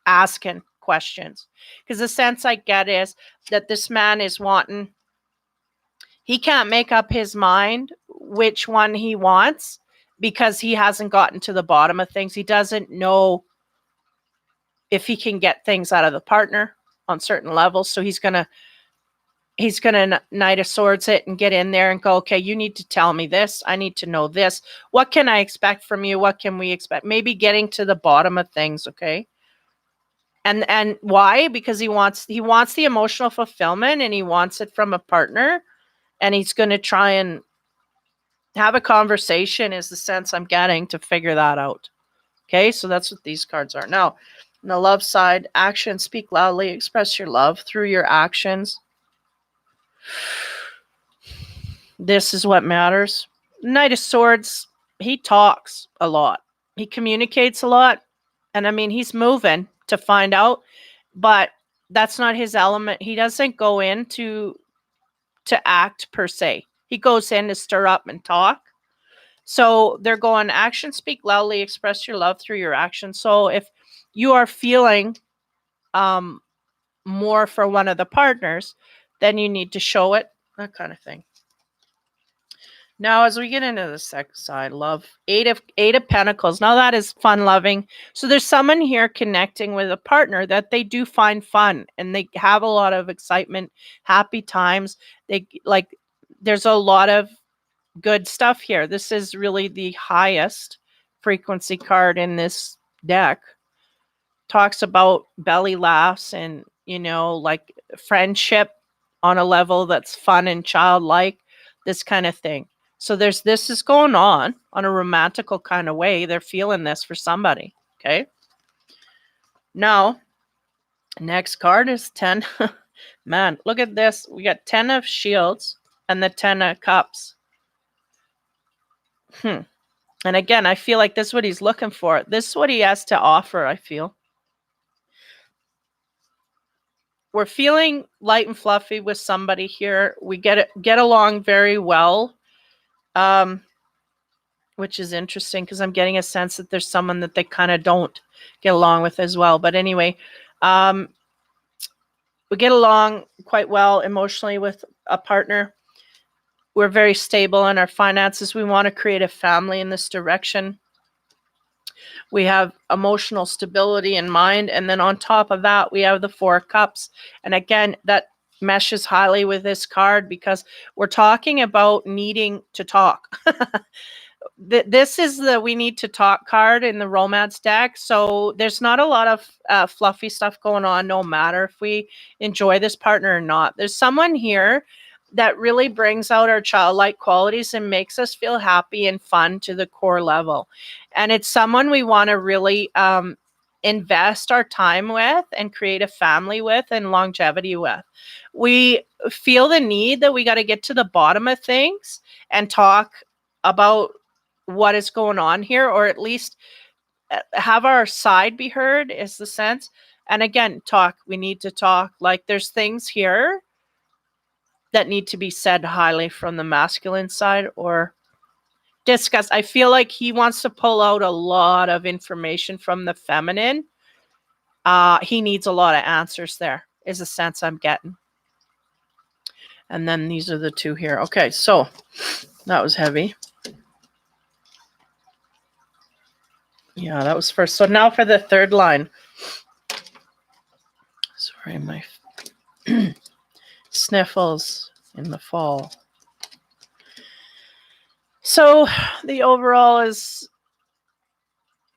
asking questions. Because the sense I get is that this man is wanting, he can't make up his mind which one he wants because he hasn't gotten to the bottom of things. He doesn't know if he can get things out of the partner on certain levels. So he's going to he's going to Knight of Swords it and get in there and go, okay, you need to tell me this. I need to know this. What can I expect from you? What can we expect? Maybe getting to the bottom of things, okay? And why? Because he wants the emotional fulfillment, and he wants it from a partner, and he's going to try and have a conversation, is the sense I'm getting, to figure that out. Okay, so that's what these cards are. Now, on the love side, action, speak loudly, express your love through your actions. This is what matters. Knight of Swords, he talks a lot. He communicates a lot. And I mean, he's moving to find out, but that's not his element. He doesn't go in to act per se. He goes in to stir up and talk. So they're going, action, speak loudly, express your love through your actions. So if you are feeling more for one of the partners, then you need to show it, that kind of thing. Now, as we get into the sex side, love, eight of Pentacles. Now that is fun loving. So there's someone here connecting with a partner that they do find fun, and they have a lot of excitement, happy times. They like, there's a lot of good stuff here. This is really the highest frequency card in this deck. Talks about belly laughs and, like friendship on a level that's fun and childlike, this kind of thing. So this is going on a romantical kind of way. They're feeling this for somebody. Okay. Now, next card is 10. Man, look at this. We got 10 of Shields and the 10 of Cups. And again, I feel like this is what he's looking for. This is what he has to offer, I feel. We're feeling light and fluffy with somebody here. We get along very well, which is interesting because I'm getting a sense that there's someone that they kind of don't get along with as well. But anyway, we get along quite well emotionally with a partner. We're very stable in our finances. We want to create a family in this direction. We have emotional stability in mind. And then on top of that, we have the 4 of Cups. And again, that meshes highly with this card because we're talking about needing to talk. This is the we need to talk card in the romance deck. So there's not a lot of fluffy stuff going on, no matter if we enjoy this partner or not. There's someone here that really brings out our childlike qualities and makes us feel happy and fun to the core level. And it's someone we want to really invest our time with and create a family with and longevity with. We feel the need that we got to get to the bottom of things and talk about what is going on here, or at least have our side be heard, is the sense. And again, talk. We need to talk. Like, there's things here that need to be said highly from the masculine side or discuss. I feel like he wants to pull out a lot of information from the feminine. He needs a lot of answers there, is the sense I'm getting. And then these are the 2 here. Okay, so that was heavy. Yeah, that was first. So now for the third line. Sorry, my sniffles in the fall. So the overall is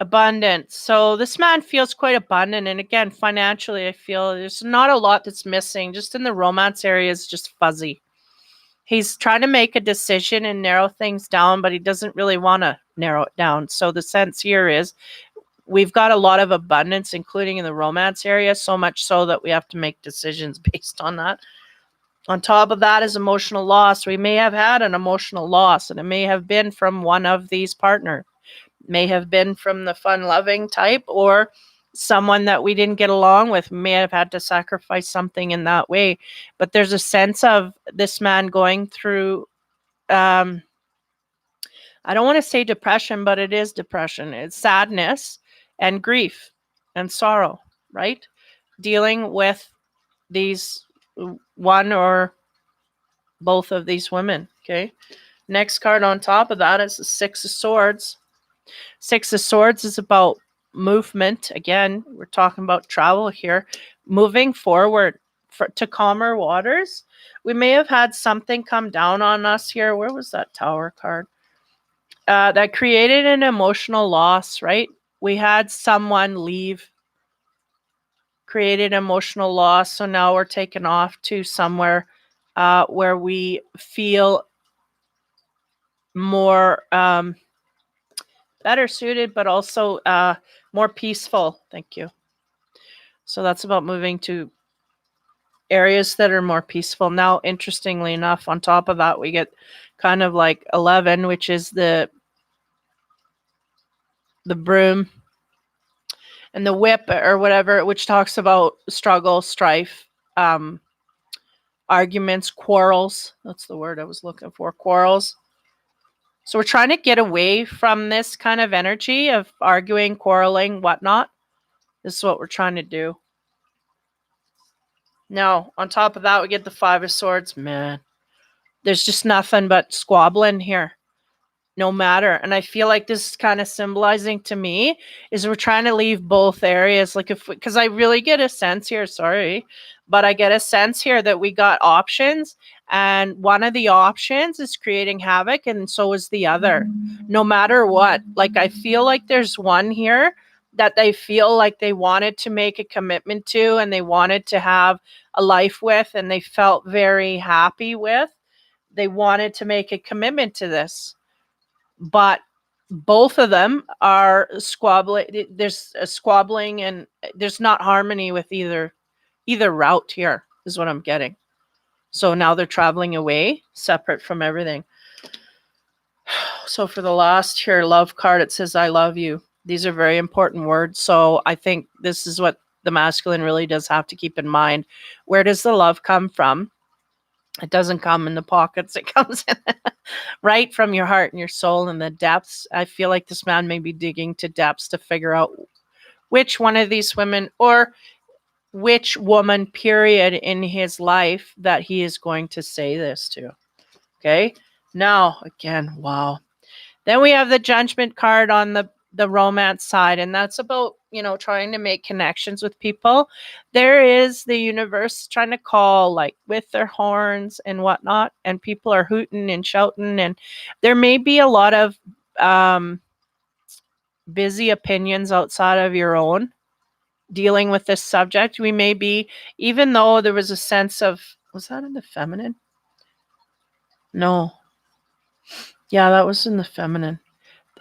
abundant. So this man feels quite abundant. And again, financially, I feel there's not a lot that's missing. Just in the romance area is just fuzzy. He's trying to make a decision and narrow things down, but he doesn't really want to narrow it down. So the sense here is we've got a lot of abundance, including in the romance area, so much so that we have to make decisions based on that. On top of that is emotional loss. We may have had an emotional loss, and it may have been from one of these partners. May have been from the fun-loving type or someone that we didn't get along with. May have had to sacrifice something in that way. But there's a sense of this man going through, I don't want to say depression, but it is depression. It's sadness and grief and sorrow, right? Dealing with these one or both of these women, okay? Next card on top of that is the 6 of Swords. 6 of Swords is about movement. Again, we're talking about travel here. Moving forward, to calmer waters. We may have had something come down on us here. Where was that Tower card? That created an emotional loss, right? We had someone leave, created emotional loss. So now we're taken off to somewhere where we feel more better suited, but also more peaceful. Thank you. So that's about moving to areas that are more peaceful. Now, interestingly enough, on top of that, we get kind of like 11, which is the broom and the whip or whatever, which talks about struggle, strife, arguments, quarrels. That's the word I was looking for, quarrels. So we're trying to get away from this kind of energy of arguing, quarreling, whatnot. This is what we're trying to do. Now, on top of that, we get the Five of Swords. Man, there's just nothing but squabbling here. No matter. And I feel like this is kind of symbolizing to me is we're trying to leave both areas. Like because I really get a sense here, sorry, but I get a sense here that we got options and one of the options is creating havoc and so is the other. No matter what, like I feel like there's one here that they feel like they wanted to make a commitment to and they wanted to have a life with and they felt very happy with. They wanted to make a commitment to this. But both of them are squabbling. There's a squabbling and there's not harmony with either route here is what I'm getting. So now they're traveling away separate from everything. So for the last here love card, it says, I love you. These are very important words. So I think this is what the masculine really does have to keep in mind. Where does the love come from? It doesn't come in the pockets. It comes in right from your heart and your soul and the depths. I feel like this man may be digging to depths to figure out which one of these women or which woman period in his life that he is going to say this to. Okay. Now, again, wow. Then we have the Judgment card on the romance side, and that's about, trying to make connections with people. There is the universe trying to call, like, with their horns and whatnot, and people are hooting and shouting, and there may be a lot of busy opinions outside of your own dealing with this subject. We may be, even though there was a sense of, was that in the feminine? No. Yeah, that was in the feminine.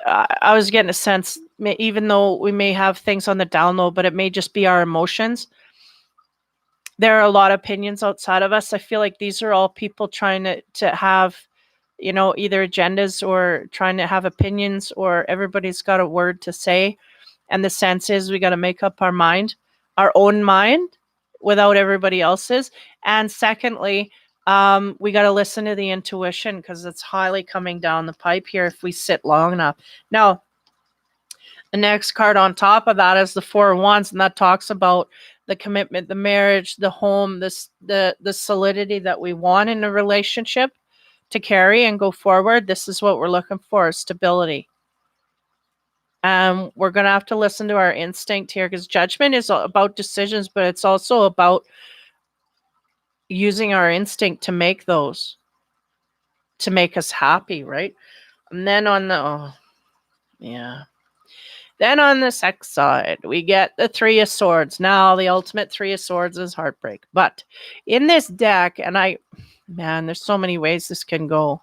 I was getting a sense, even though we may have things on the down low, but it may just be our emotions. There are a lot of opinions outside of us. I feel like these are all people trying to have, either agendas or trying to have opinions, or everybody's got a word to say. And the sense is we got to make up our mind, our own mind, without everybody else's. And secondly, we got to listen to the intuition because it's highly coming down the pipe here if we sit long enough. Now, the next card on top of that is the Four of Wands, and that talks about the commitment, the marriage, the home, the solidity that we want in a relationship to carry and go forward. This is what we're looking for, stability. We're going to have to listen to our instinct here because judgment is about decisions, but it's also about using our instinct to make those, to make us happy, right? And then on the, then on the sex side, we get the Three of Swords. Now, the ultimate Three of Swords is heartbreak. But in this deck, and there's so many ways this can go.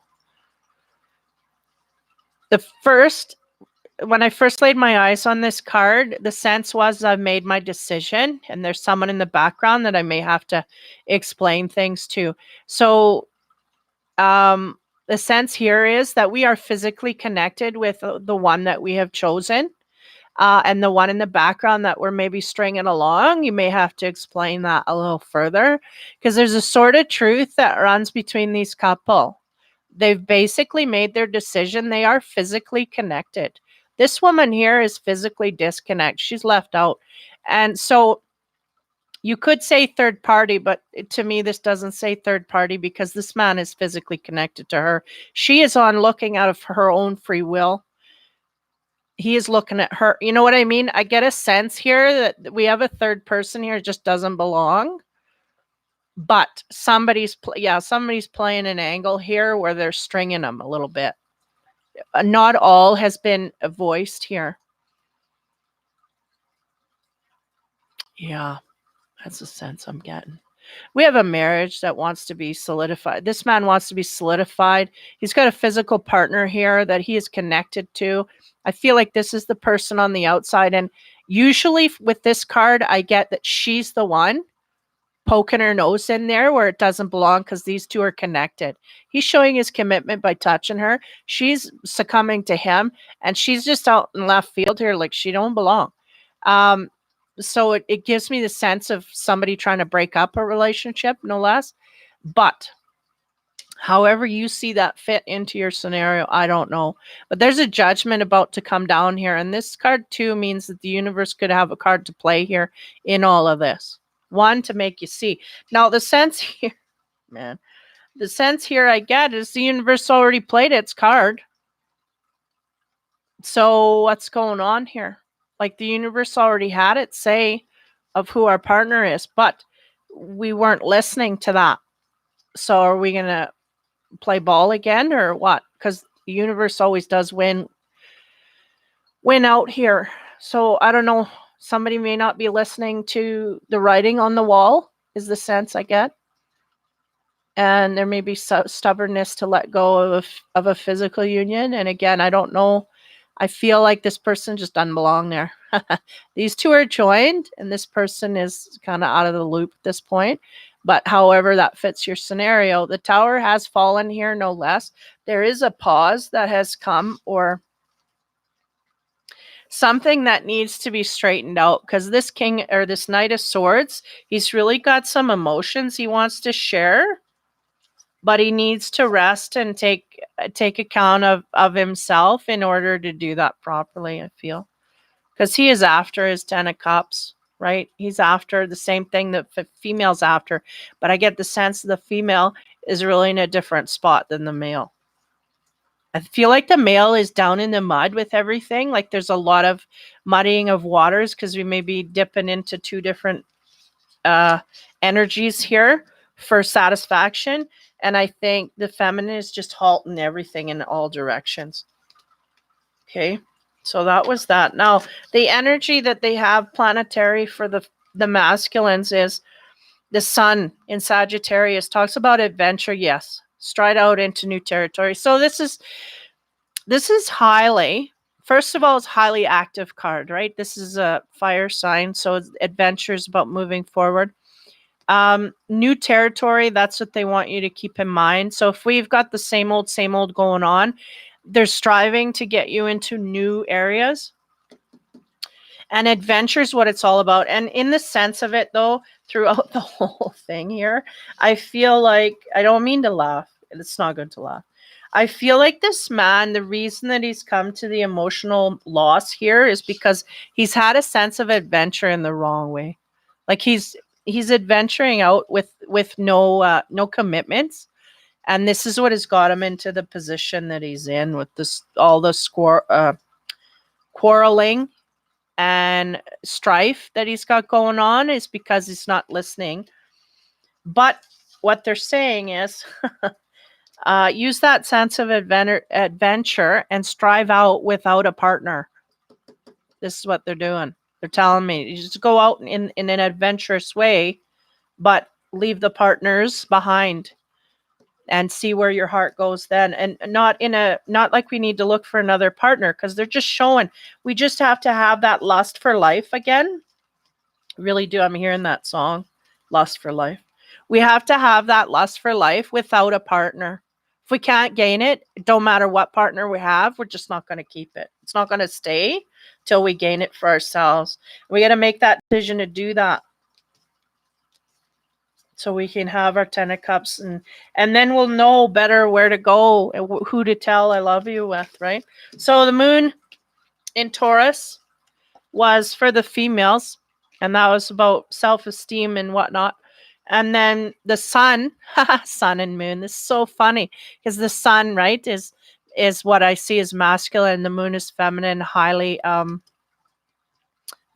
When I first laid my eyes on this card, the sense was I've made my decision and there's someone in the background that I may have to explain things to. So the sense here is that we are physically connected with the one that we have chosen. And the one in the background that we're maybe stringing along, you may have to explain that a little further because there's a sort of truth that runs between these couple. They've basically made their decision. They are physically connected. This woman here is physically disconnected. She's left out. And so you could say third party, but to me, this doesn't say third party because this man is physically connected to her. She is on looking out of her own free will. He is looking at her. You know what I mean? I get a sense here that we have a third person here just doesn't belong. but somebody's playing an angle here where they're stringing them a little bit. Not all has been voiced here. Yeah, that's the sense I'm getting. We have a marriage that wants to be solidified. This man wants to be solidified. He's got a physical partner here that he is connected to. I feel like this is the person on the outside. And usually with this card, I get that she's the one poking her nose in there where it doesn't belong because these two are connected. He's showing his commitment by touching her. She's succumbing to him, and she's just out in left field here like she don't belong. Um, so it gives me the sense of somebody trying to break up a relationship, no less. But however you see that fit into your scenario, I don't know. But there's a judgment about to come down here. And this card too means that the universe could have a card to play here in all of this. One, to make you see. Now, the sense here, man, the sense here I get is the universe already played its card. So what's going on here? Like the universe already had its say of who our partner is, but we weren't listening to that. So are we going to play ball again or what? Because the universe always does win out here. So I don't know. Somebody may not be listening to the writing on the wall, is the sense I get. And there may be stubbornness to let go of a physical union. And again, I don't know. I feel like this person just doesn't belong there. These two are joined, and this person is kind of out of the loop at this point. But however that fits your scenario, the tower has fallen here, no less. There is a pause that has come, or something that needs to be straightened out, because this king or this knight of swords, he's really got some emotions he wants to share, but he needs to rest and take account of himself in order to do that properly, I feel. Because he is after his 10 of cups, right? He's after the same thing that the female's after. But I get the sense the female is really in a different spot than the male. I feel like the male is down in the mud with everything. Like there's a lot of muddying of waters because we may be dipping into two different energies here for satisfaction. And I think the feminine is just halting everything in all directions. Okay. So that was that. Now, the energy that they have planetary for the masculines is the sun in Sagittarius. Talks about adventure, yes. Stride out into new territory. So this is highly, first of all, it's highly active card, right? This is a fire sign, so adventure is about moving forward. New territory, that's what they want you to keep in mind. So if we've got the same old going on, they're striving to get you into new areas. And adventure is what it's all about. And in the sense of it, though, throughout the whole thing here, I feel like, I don't mean to laugh. It's not good to laugh. I feel like this man, the reason that he's come to the emotional loss here is because he's had a sense of adventure in the wrong way. Like he's adventuring out with no commitments. And this is what has got him into the position that he's in with this all the quarreling and strife that he's got going on is because he's not listening. But what they're saying is use that sense of adventure and strive out without a partner. This is what they're doing. They're telling me you just go out in an adventurous way, but leave the partners behind and see where your heart goes then. And not like we need to look for another partner, because they're just showing we just have to have that lust for life again. Really do. I'm hearing that song, Lust for Life. We have to have that lust for life without a partner. If we can't gain it, it don't matter what partner we have, we're just not going to keep it. It's not going to stay till we gain it for ourselves. We got to make that decision to do that, so we can have our 10 of cups, and then we'll know better where to go and who to tell I love you with, right? So the moon in Taurus was for the females, and that was about self-esteem and whatnot. And then the sun, sun and moon, this is so funny because the sun, right, is what I see as masculine, and the moon is feminine, highly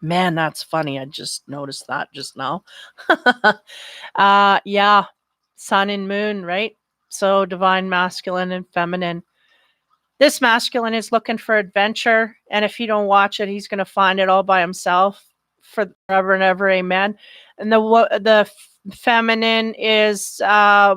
Man, that's funny. I just noticed that just now. Yeah, sun and moon, right? So divine masculine and feminine. This masculine is looking for adventure, and if you don't watch it, he's going to find it all by himself for forever and ever. Amen. And the feminine is got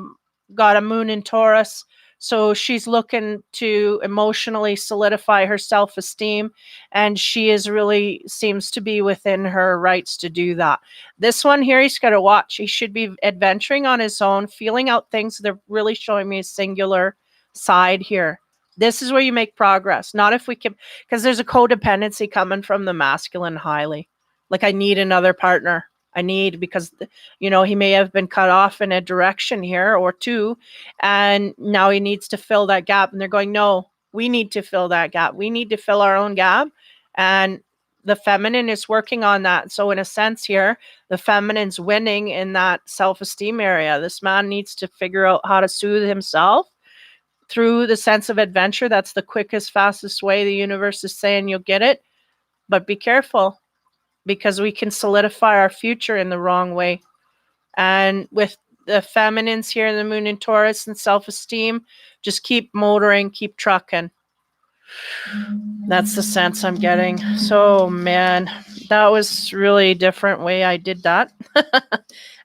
a moon in Taurus, so she's looking to emotionally solidify her self-esteem, and she is really seems to be within her rights to do that. This one here, he's got to watch. He should be adventuring on his own, feeling out things. They're really showing me a singular side here. This is where you make progress. Not if we can, because there's a codependency coming from the masculine highly. Like, I need another partner. I need, because, he may have been cut off in a direction here or two, and now he needs to fill that gap. And they're going, no, we need to fill that gap. We need to fill our own gap. And the feminine is working on that. So in a sense here, the feminine's winning in that self-esteem area. This man needs to figure out how to soothe himself through the sense of adventure. That's the quickest, fastest way. The universe is saying you'll get it, but be careful, because we can solidify our future in the wrong way. And with the feminines here in the moon in Taurus and self-esteem, just keep motoring, keep trucking. That's the sense I'm getting. So, man, that was really a different way I did that.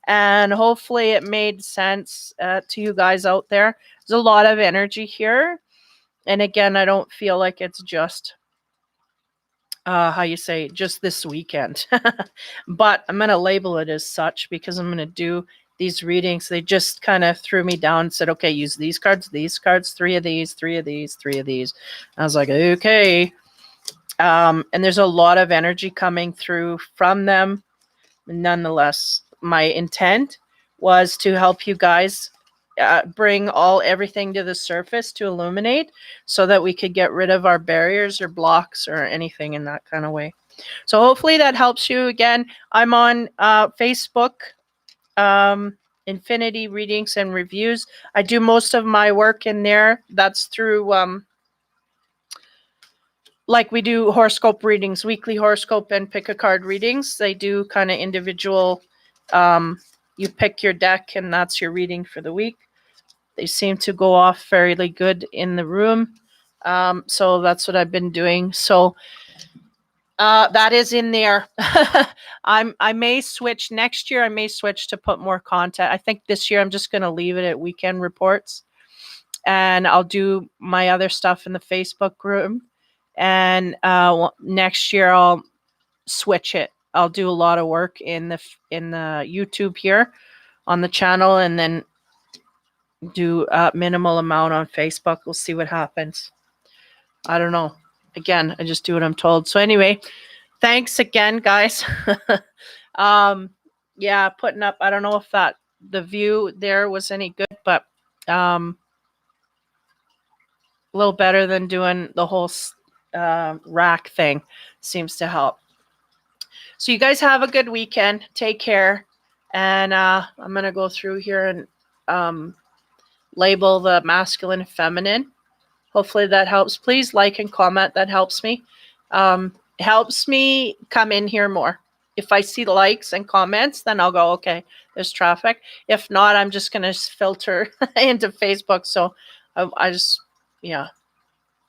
And hopefully it made sense to you guys out there. There's a lot of energy here. And again, I don't feel like it's just, just this weekend. But I'm going to label it as such, because I'm going to do these readings. They just kind of threw me down and said, okay, use these cards, 3 of these, 3 of these, 3 of these. I was like, okay. And there's a lot of energy coming through from them. Nonetheless, my intent was to help you guys bring everything to the surface to illuminate, so that we could get rid of our barriers or blocks or anything in that kind of way. So hopefully that helps you. Again, I'm on Facebook, Infinity Readings and Reviews. I do most of my work in there. That's through like we do horoscope readings, weekly horoscope and pick a card readings. They do kind of individual, you pick your deck and that's your reading for the week. They seem to go off fairly good in the room. So that's what I've been doing. So that is in there. I may switch next year. I may switch to put more content. I think this year I'm just going to leave it at weekend reports, and I'll do my other stuff in the Facebook group. And next year I'll switch it. I'll do a lot of work in the YouTube here on the channel, and then do a minimal amount on Facebook. We'll see what happens. I don't know. Again, I just do what I'm told. So anyway, thanks again, guys. Yeah, putting up, I don't know if the view there was any good, but a little better than doing the whole rack thing. Seems to help. So you guys have a good weekend. Take care. And I'm going to go through here and label the masculine and feminine. Hopefully that helps. Please like and comment. That helps me. Helps me come in here more. If I see likes and comments, then I'll go, okay, there's traffic. If not, I'm just going to filter into Facebook. So I just, yeah.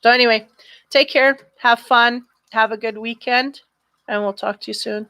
So anyway, take care. Have fun. Have a good weekend. And we'll talk to you soon.